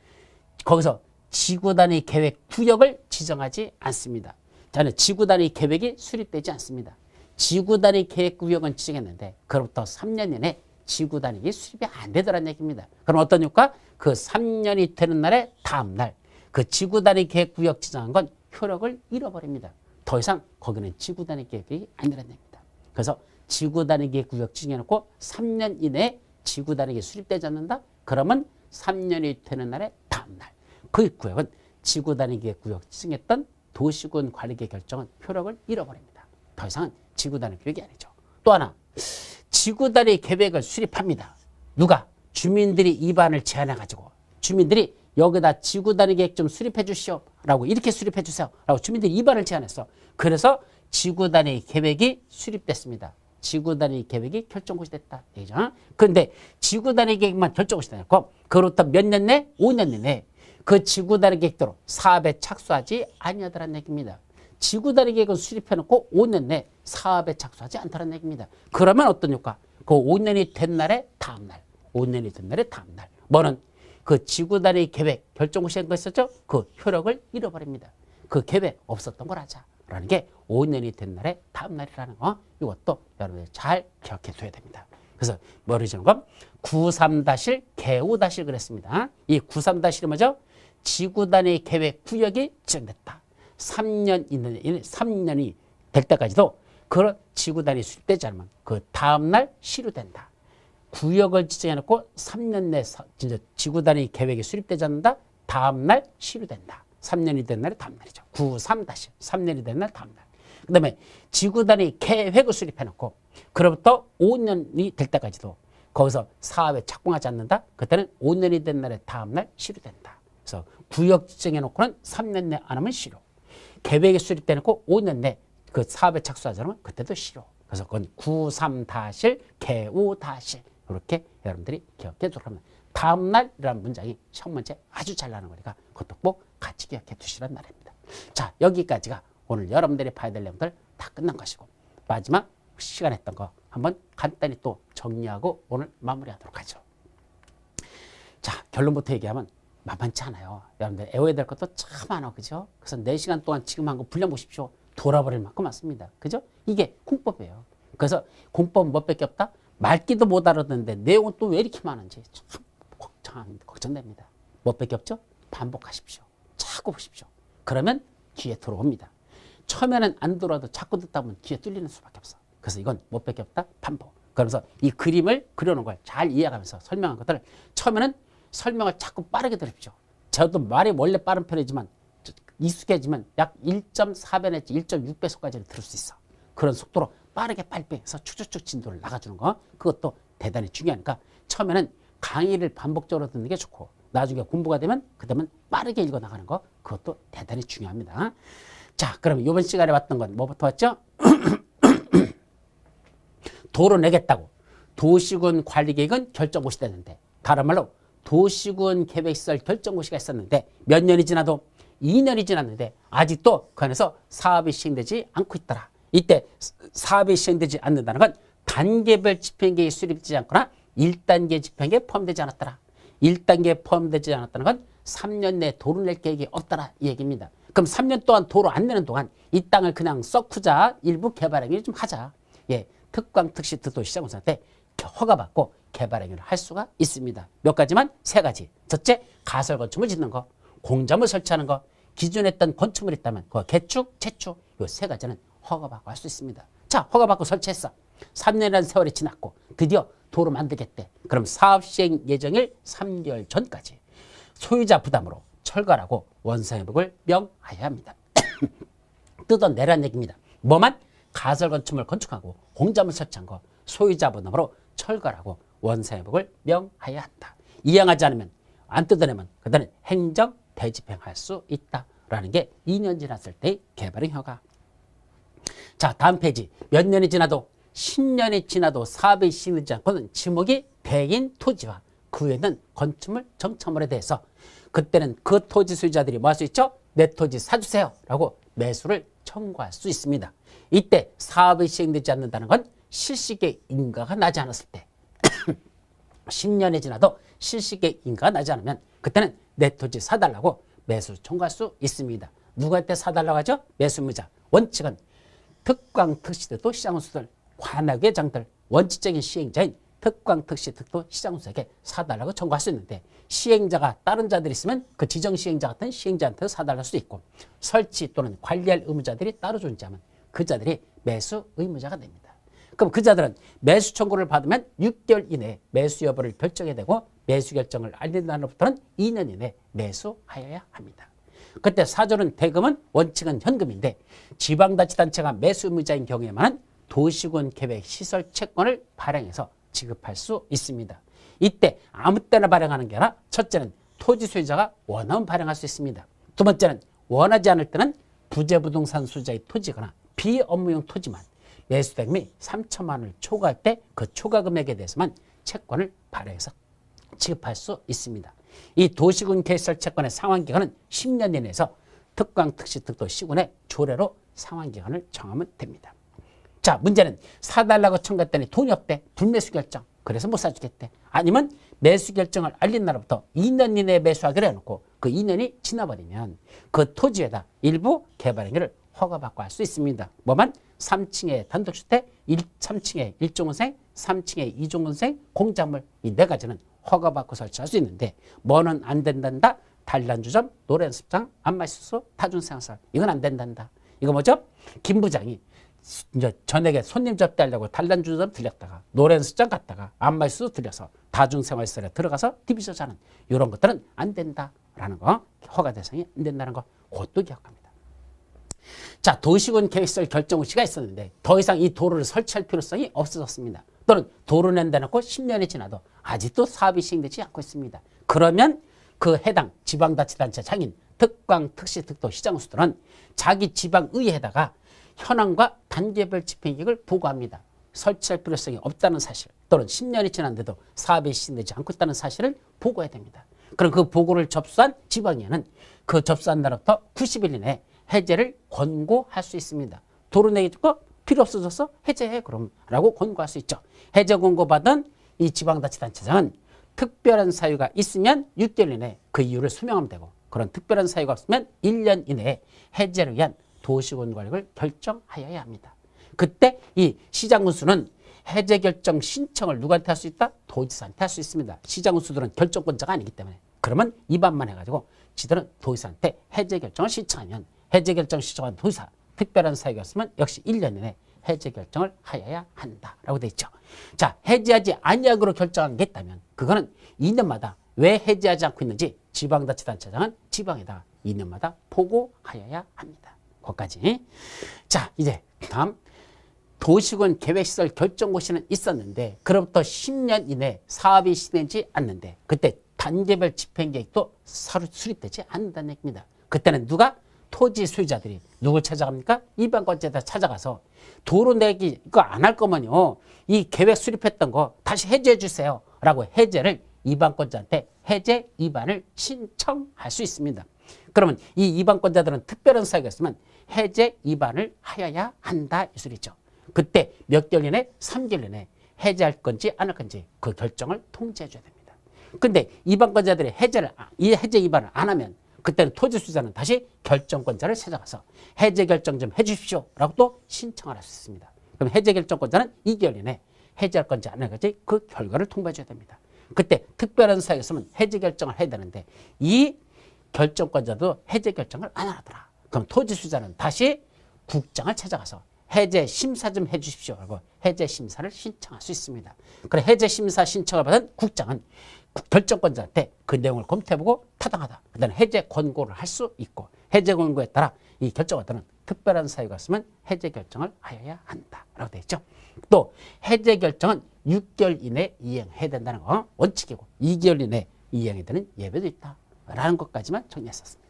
거기서 지구 단위 계획 구역을 지정하지 않습니다. 자는 지구 단위 계획이 수립되지 않습니다. 지구 단위 계획 구역은 지정했는데 그로부터 3년 이내 지구 단위가 수립이 안 되더라는 얘기입니다. 그럼 어떤 효과? 그 3년이 되는 날의 다음 날 그 지구 단위 계획 구역 지정한 건 효력을 잃어버립니다. 더 이상 거기는 지구 단위 계획이 아니라는 얘기입니다. 그래서 지구 단위 계획 구역 지정해놓고 3년 이내에 지구 단위가 수립되지 않는다? 그러면 3년이 되는 날의 다음 날 그 구역은 지구 단위 계획 구역 지정했던 도시군 관리계획 결정은 효력을 잃어버립니다. 더 이상은 지구 단위 계획이 아니죠. 또 하나 지구 단위 계획을 수립합니다. 누가? 주민들이 입안을 제안해가지고 주민들이 여기다 지구 단위 계획 좀 수립해 주시오 라고 이렇게 수립해 주세요 라고 주민들이 입안을 제안했어. 그래서 지구 단위 계획이 수립됐습니다. 지구 단위 계획이 결정고시 됐다. 얘기죠. 그런데 지구 단위 계획만 결정고시 되고 그로부터 몇 년 내? 5년 내내 그 지구 단위 계획대로 사업에 착수하지 아니하더라는 얘기입니다. 지구 단위 계획을 수립해놓고 5년 내 사업에 착수하지 않다는 얘기입니다. 그러면 어떤 효과? 그 5년이 된 날의 다음 날, 5년이 된 날의 다음 날, 뭐는 그 지구 단위 계획 결정고시한 거 있었죠? 그 효력을 잃어버립니다. 그 계획 없었던 걸 하자라는 게 5년이 된 날의 다음 날이라는 거, 이것도 여러분들 잘 기억해 둬야 됩니다. 그래서 뭐를 주는 건 93-1 개우-1 그랬습니다. 이 93-1이 뭐죠? 지구 단위 계획 구역이 지정됐다. 3년이 될 때까지도 그 지구 단위 수립되지 않으면 그 다음 날 시효된다. 구역을 지정해놓고 3년 내 진짜 지구 단위 계획이 수립되지 않는다. 다음 날 시효된다. 3년이 된 날이 다음 날이죠. 93 다시 3년이 된 날 다음 날. 그 다음에 지구단위 계획을 수립해놓고 그로부터 5년이 될 때까지도 거기서 사업에 착공하지 않는다. 그때는 5년이 된 날의 다음 날 실효된다. 그래서 구역 지정해놓고는 3년 내 안 하면 실효. 계획에 수립돼놓고 5년 내 그 사업에 착수하지 않으면 그때도 실효. 그래서 그건 93 다실 개우 다실 이렇게 여러분들이 기억해 두라면 다음 날이라는 문장이 시험 문제 아주 잘 나는 거니까 그것도 꼭 같이 기억해 두시란 말입니다. 자, 여기까지가 오늘 여러분들이 봐야 될 내용들 다 끝난 것이고 마지막 시간 했던 거 한번 간단히 또 정리하고 오늘 마무리하도록 하죠. 자, 결론부터 얘기하면 만만치 않아요. 여러분들 외워야 될 것도 참 많아, 그죠? 그래서 4시간 동안 지금 한 거 분량 보십시오. 돌아버릴 만큼 많습니다. 그죠? 이게 공법이에요. 그래서 공법은 몇 밖에 없다? 말귀도 못 알아듣는데 내용은 또 왜 이렇게 많은지 참 걱정됩니다. 몇 밖에 없죠? 반복하십시오. 자꾸 보십시오. 그러면 귀에 들어옵니다. 처음에는 안 들어와도 자꾸 듣다 보면 귀에 뚫리는 수밖에 없어. 그래서 이건 못 밖에 없다? 반복. 그러면서 이 그림을 그려놓은 걸 잘 이해하면서 설명한 것들을 처음에는 설명을 자꾸 빠르게 들으십시오. 저도 말이 원래 빠른 편이지만 익숙해지면 약 1.4배 내지 1.6배속까지 들을 수 있어. 그런 속도로 빠르게 빨리 해서 쭉쭉쭉 진도를 나가주는 거 그것도 대단히 중요하니까 처음에는 강의를 반복적으로 듣는 게 좋고 나중에 공부가 되면 그다음엔 빠르게 읽어 나가는 거 그것도 대단히 중요합니다. 자, 그럼 이번 시간에 봤던 건 뭐부터 왔죠? 도로 내겠다고 도시군 관리계획은 결정고시 됐는데 다른 말로 도시군 계획시설 결정고시가 있었는데 몇 년이 지나도 2년이 지났는데 아직도 그 안에서 사업이 시행되지 않고 있더라. 이때 사업이 시행되지 않는다는 건 단계별 집행계획이 수립되지 않거나 1단계 집행계획에 포함되지 않았더라. 1단계에 포함되지 않았다는 건 3년 내에 도로 낼 계획이 없더라 이 얘기입니다. 그럼 3년 동안 도로 안 내는 동안 이 땅을 그냥 썩후자 일부 개발행위를 좀 하자. 예, 특광, 특시, 특도 시장공사 때 허가받고 개발행위를 할 수가 있습니다. 몇 가지만 3가지. 첫째, 가설 건축물 짓는 거, 공점을 설치하는 거, 기존에 했던 건축물이 있다면 그 개축, 재축 이 3가지는 허가받고 할 수 있습니다. 자, 허가받고 설치했어. 3년이라는 세월이 지났고 드디어 도로 만들겠대. 그럼 사업 시행 예정일 3개월 전까지 소유자 부담으로 철거하고 원상회복을 명하여야 합니다. 뜯어내라는 얘기입니다. 뭐만? 가설 건축물 건축하고 공점을 설치한 거 소유자 부담으로 철거하고 원상회복을 명하여야 한다. 이행하지 않으면 안 뜯어내면 그다음에 행정 대집행할 수 있다라는 게 2년 지났을 때의 개발행 허가. 자, 다음 페이지. 몇 년이 지나도 10년이 지나도 사업이 시행되지 않고는 지목이 백인 토지와 그 외에는 건축물 정착물에 대해서 그때는 그 토지 소유자들이 뭐 할 수 있죠? 내 토지 사주세요 라고 매수를 청구할 수 있습니다. 이때 사업이 시행되지 않는다는 건 실식의 인가가 나지 않았을 때 10년이 지나도 실식의 인가가 나지 않으면 그때는 내 토지 사달라고 매수 청구할 수 있습니다. 누구한테 사달라고 하죠? 매수무자. 원칙은 특광, 특시특도 시장운수들, 관악의 장들, 원칙적인 시행자인 특광, 특시, 특도 시장운수에게 사달라고 청구할 수 있는데 시행자가 다른 자들이 있으면 그 지정 시행자 같은 시행자한테 사달할 수 있고 설치 또는 관리할 의무자들이 따로 존재하면 그 자들이 매수 의무자가 됩니다. 그럼 그 자들은 매수 청구를 받으면 6개월 이내에 매수 여부를 결정해야 되고 매수 결정을 알린 날로부터는 2년 이내에 매수하여야 합니다. 그때 사조는 대금은 원칙은 현금인데 지방자치단체가 매수 의무자인 경우에만 도시군 계획 시설 채권을 발행해서 지급할 수 있습니다. 이때 아무 때나 발행하는 게 아니라 첫째는 토지 소유자가 원하면 발행할 수 있습니다. 두 번째는 원하지 않을 때는 부재부동산 소유자의 토지거나 비업무용 토지만 매수 대금이 3천만 원을 초과할 때 그 초과 금액에 대해서만 채권을 발행해서 지급할 수 있습니다. 이 도시군 계획시설 채권의 상환기간은 10년 이내에서 특광, 특시, 특도 시군의 조례로 상환기간을 정하면 됩니다. 자, 문제는 사달라고 청구했더니 돈이 없대. 불매수 결정. 그래서 못 사주겠대. 아니면 매수 결정을 알린 날부터 2년 이내에 매수하기로 해놓고 그 2년이 지나버리면 그 토지에다 일부 개발행위를 허가받고 할 수 있습니다. 뭐만? 3층의 단독주택, 3층의 1종원생, 3층의 2종원생, 공작물 이 4가지는 허가받고 설치할 수 있는데 뭐는 안 된단다? 단란주점, 노래연습장, 안마수소, 다중생활시설 이건 안 된단다. 이거 뭐죠? 김 부장이 이제 전에게 손님 접대하려고 단란주점 들렸다가 노래연습장 갔다가 안마수소 들려서 다중생활시설에 들어가서 디비저 자는 이런 것들은 안 된다. 된다라는 거, 허가 대상이 안 된다는 거, 그것도 기억합니다. 자, 도시군 계획설 결정고시가 있었는데 더 이상 이 도로를 설치할 필요성이 없어졌습니다. 또는 도로 낸다 놓고 10년이 지나도 아직도 사업이 시행되지 않고 있습니다. 그러면 그 해당 지방자치단체 장인, 특광, 특시, 특도, 시장수들은 자기 지방의회에다가 현황과 단계별 집행계획을 보고합니다. 설치할 필요성이 없다는 사실 또는 10년이 지났는데도 사업이 시행되지 않고 있다는 사실을 보고해야 됩니다. 그럼 그 보고를 접수한 지방의회는 그 접수한 날부터 90일 이내에 해제를 권고할 수 있습니다. 도로 내기 거 필요 없어져서 해제해 그럼 라고 권고할 수 있죠. 해제 권고받은 이 지방자치단체장은 특별한 사유가 있으면 6개월 이내에 그 이유를 소명하면 되고 그런 특별한 사유가 없으면 1년 이내에 해제를 위한 도시군 관리를 결정하여야 합니다. 그때 이 시장군수는 해제 결정 신청을 누구한테 할 수 있다? 도지사한테 할 수 있습니다. 시장군수들은 결정권자가 아니기 때문에. 그러면 입안만 해가지고 지들은 도지사한테 해제 결정을 신청하면 해제 결정 신청한 도지사 특별한 사유가 없으면 역시 1년 이내에 해제 결정을 하여야 한다라고 돼 있죠. 자, 해제하지 아니하기로 결정한 게 있다면 그거는 2년마다 왜 해제하지 않고 있는지 지방자치단체장은 지방에다 2년마다 보고하여야 합니다. 거기까지. 자, 이제 다음 도시군 계획시설 결정고시는 있었는데 그로부터 10년 이내 사업이 시행되지 않는데 그때 단계별 집행계획도 수립되지 않는다는 얘기입니다. 그때는 누가? 토지 소유자들이 누굴 찾아갑니까? 이방권자에다 찾아가서 도로 내기 이거 안 할 거면요 이 계획 수립했던 거 다시 해제해 주세요 라고 해제를 이방권자한테 해제 이반을 신청할 수 있습니다. 그러면 이 이방권자들은 특별한 사유가 있으면 해제 이반을 하여야 한다 이 소리죠. 그때 몇 개월 이내 3개월 이내 해제할 건지 안 할 건지 그 결정을 통지해 줘야 됩니다. 근데 이방권자들이 이 해제 이반을 안 하면 그때는 토지 소유자는 다시 결정권자를 찾아가서 해제 결정 좀 해주십시오 라고 또 신청을 할 수 있습니다. 그럼 해제 결정권자는 2개월 이내 해제할 건지 안 할 건지 그 결과를 통보해 줘야 됩니다. 그때 특별한 사유가 있으면 해제 결정을 해야 되는데 이 결정권자도 해제 결정을 안 하더라. 그럼 토지 소유자는 다시 국장을 찾아가서 해제 심사 좀 해주십시오 라고 해제 심사를 신청할 수 있습니다. 그래 해제 심사 신청을 받은 국장은 결정권자한테 그 내용을 검토해보고 타당하다. 그다음에 해제 권고를 할 수 있고 해제 권고에 따라 이 결정권자는 특별한 사유가 있으면 해제 결정을 하여야 한다라고 되어 있죠. 또 해제 결정은 6개월 이내에 이행해야 된다는 거 원칙이고 2개월 이내에 이행해야 되는 예외도 있다라는 것까지만 정리했었습니다.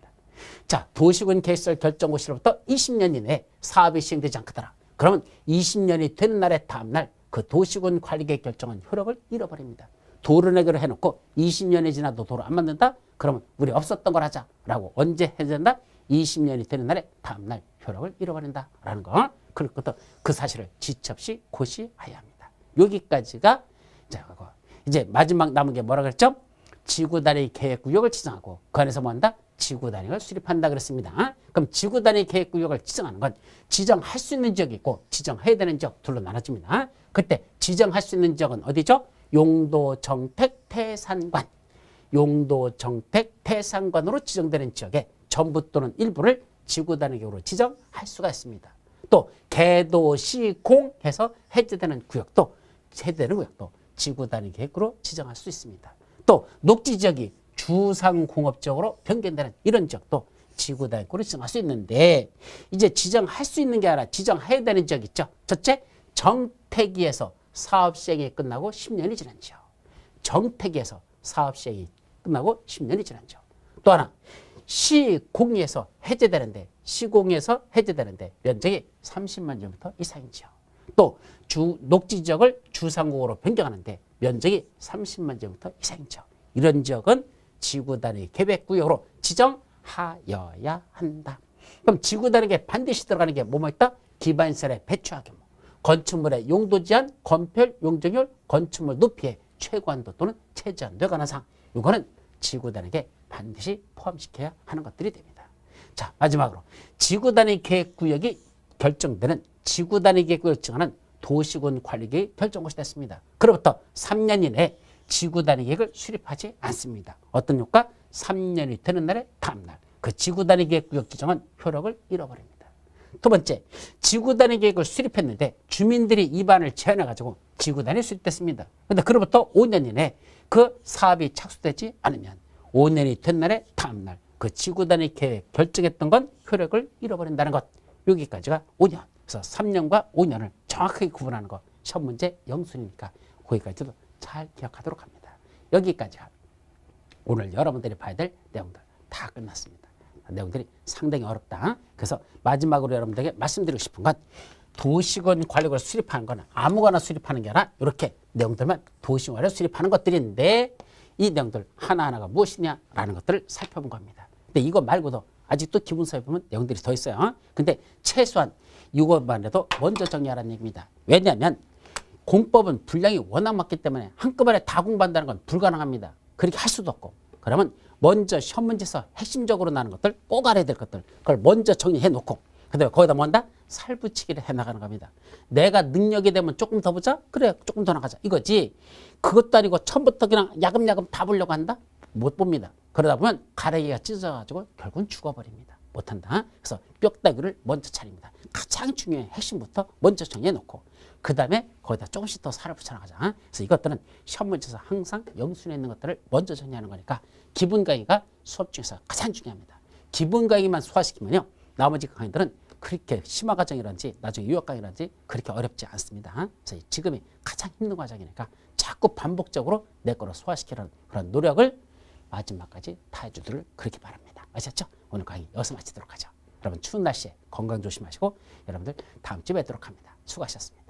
자, 도시군 계획설 결정고시로부터 20년 이내에 사업이 시행되지 않거나 그러면 20년이 되는 날의 다음날 그 도시군 관리계획 결정은 효력을 잃어버립니다. 도로 내기로 해놓고 20년이 지나도 도로 안 만든다? 그러면 우리 없었던 걸 하자라고 언제 해제된다? 20년이 되는 날에 다음날 효력을 잃어버린다라는 거. 그리고 그 사실을 지체 없이 고시해야 합니다. 여기까지가 이제 마지막 남은 게 뭐라 그랬죠? 지구단위 계획구역을 지정하고 그 안에서 뭐 한다? 지구단위를 수립한다 그랬습니다. 그럼 지구단위 계획구역을 지정하는 건 지정할 수 있는 지역이 있고 지정해야 되는 지역 둘로 나눠집니다. 그때 지정할 수 있는 지역은 어디죠? 용도, 정택, 태산관. 용도, 정택, 태산관으로 지정되는 지역에 전부 또는 일부를 지구단위 계획으로 지정할 수가 있습니다. 또 개도, 시, 공 해서 해제되는 구역도 지구단위 계획으로 지정할 수 있습니다. 또 녹지 지역이 주상공업적으로 변경되는 이런 지역도 지구단위 계획으로 지정할 수 있는데 이제 지정할 수 있는 게 아니라 지정해야 되는 지역 있죠. 첫째, 정택위에서 사업 시행이 끝나고 10년이 지난 지역. 정택위에서 사업 시행이 끝나고 10년이 지난 지역. 또 하나, 시공위에서 해제되는데 시공위에서 해제되는데 면적이 30만 제곱미터 이상인 지역. 또 녹지 지역을 주상공으로 변경하는데 면적이 30만 제곱미터 이상인 지역. 이런 지역은 지구단위 계획구역으로 지정하여야 한다. 그럼 지구단위 계획 반드시 들어가는 게 뭐뭐 있다? 기반시설의 배치와 규모, 건축물의 용도 제한, 건폐율, 용적률, 건축물 높이의 최고한도 또는 최저한도에 관한 사항. 이거는 지구단위 계획 반드시 포함시켜야 하는 것들이 됩니다. 자, 마지막으로 지구단위 계획구역이 결정되는 지구단위 계획구역 지정하는 도시군 관리계획 결정고시 됐습니다. 그로부터 3년 이내에 지구단위 계획을 수립하지 않습니다. 어떤 효과? 3년이 되는 날의 다음날 그 지구단위 계획구역 지정은 효력을 잃어버립니다. 두 번째, 지구단위 계획을 수립했는데 주민들이 입안을 제안해가지고 지구단위 수립됐습니다. 그런데 그로부터 5년 이내에 그 사업이 착수되지 않으면 5년이 된 날에 다음날 그 지구단위 계획 결정했던 건 효력을 잃어버린다는 것. 여기까지가 5년. 그래서 3년과 5년을 정확하게 구분하는 거. 시험 문제 영순이니까 거기까지도 잘 기억하도록 합니다. 여기까지가 오늘 여러분들이 봐야 될 내용들 다 끝났습니다. 내용들이 상당히 어렵다. 그래서 마지막으로 여러분들에게 말씀드리고 싶은 건 도시군 관리국을 수립하는 건 아무거나 수립하는 게 아니라 이렇게 내용들만 도시군 관리를 수립하는 것들인데 이 내용들 하나하나가 무엇이냐라는 것들을 살펴본 겁니다. 근데 이거 말고도 아직도 기본서에 보면 내용들이 더 있어요. 근데 최소한 이것만 해도 먼저 정리하라는 얘기입니다. 왜냐하면 공법은 분량이 워낙 많기 때문에 한꺼번에 다 공부한다는 건 불가능합니다. 그렇게 할 수도 없고. 그러면 먼저 시험 문제에서 핵심적으로 나는 것들, 꼭 알아야 될 것들, 그걸 먼저 정리해 놓고 그다음에 거기다 뭔다? 살붙이기를 해나가는 겁니다. 내가 능력이 되면 조금 더 보자? 그래, 조금 더 나가자. 이거지. 그것도 아니고 처음부터 그냥 야금야금 다 보려고 한다? 못 봅니다. 그러다 보면 가래기가 찢어져가지고 결국은 죽어버립니다. 못한다. 그래서 뼈다귀를 먼저 차립니다. 가장 중요한 핵심부터 먼저 정해놓고 그 다음에 거기다 조금씩 더 살을 붙여나가자. 그래서 이것들은 시험 문제에서 항상 영순에 있는 것들을 먼저 정리하는 거니까 기본 강의가 수업 중에서 가장 중요합니다. 기본 강의만 소화시키면요. 나머지 강의들은 그렇게 심화 과정이라든지 나중에 유학 강의라든지 그렇게 어렵지 않습니다. 그래서 지금이 가장 힘든 과정이니까 자꾸 반복적으로 내 거로 소화시키려는 그런 노력을 마지막까지 다 해주기를 그렇게 바랍니다. 아셨죠? 오늘 강의 여기서 마치도록 하죠. 여러분 추운 날씨에 건강 조심하시고 여러분들 다음 주에 뵙도록 합니다. 수고하셨습니다.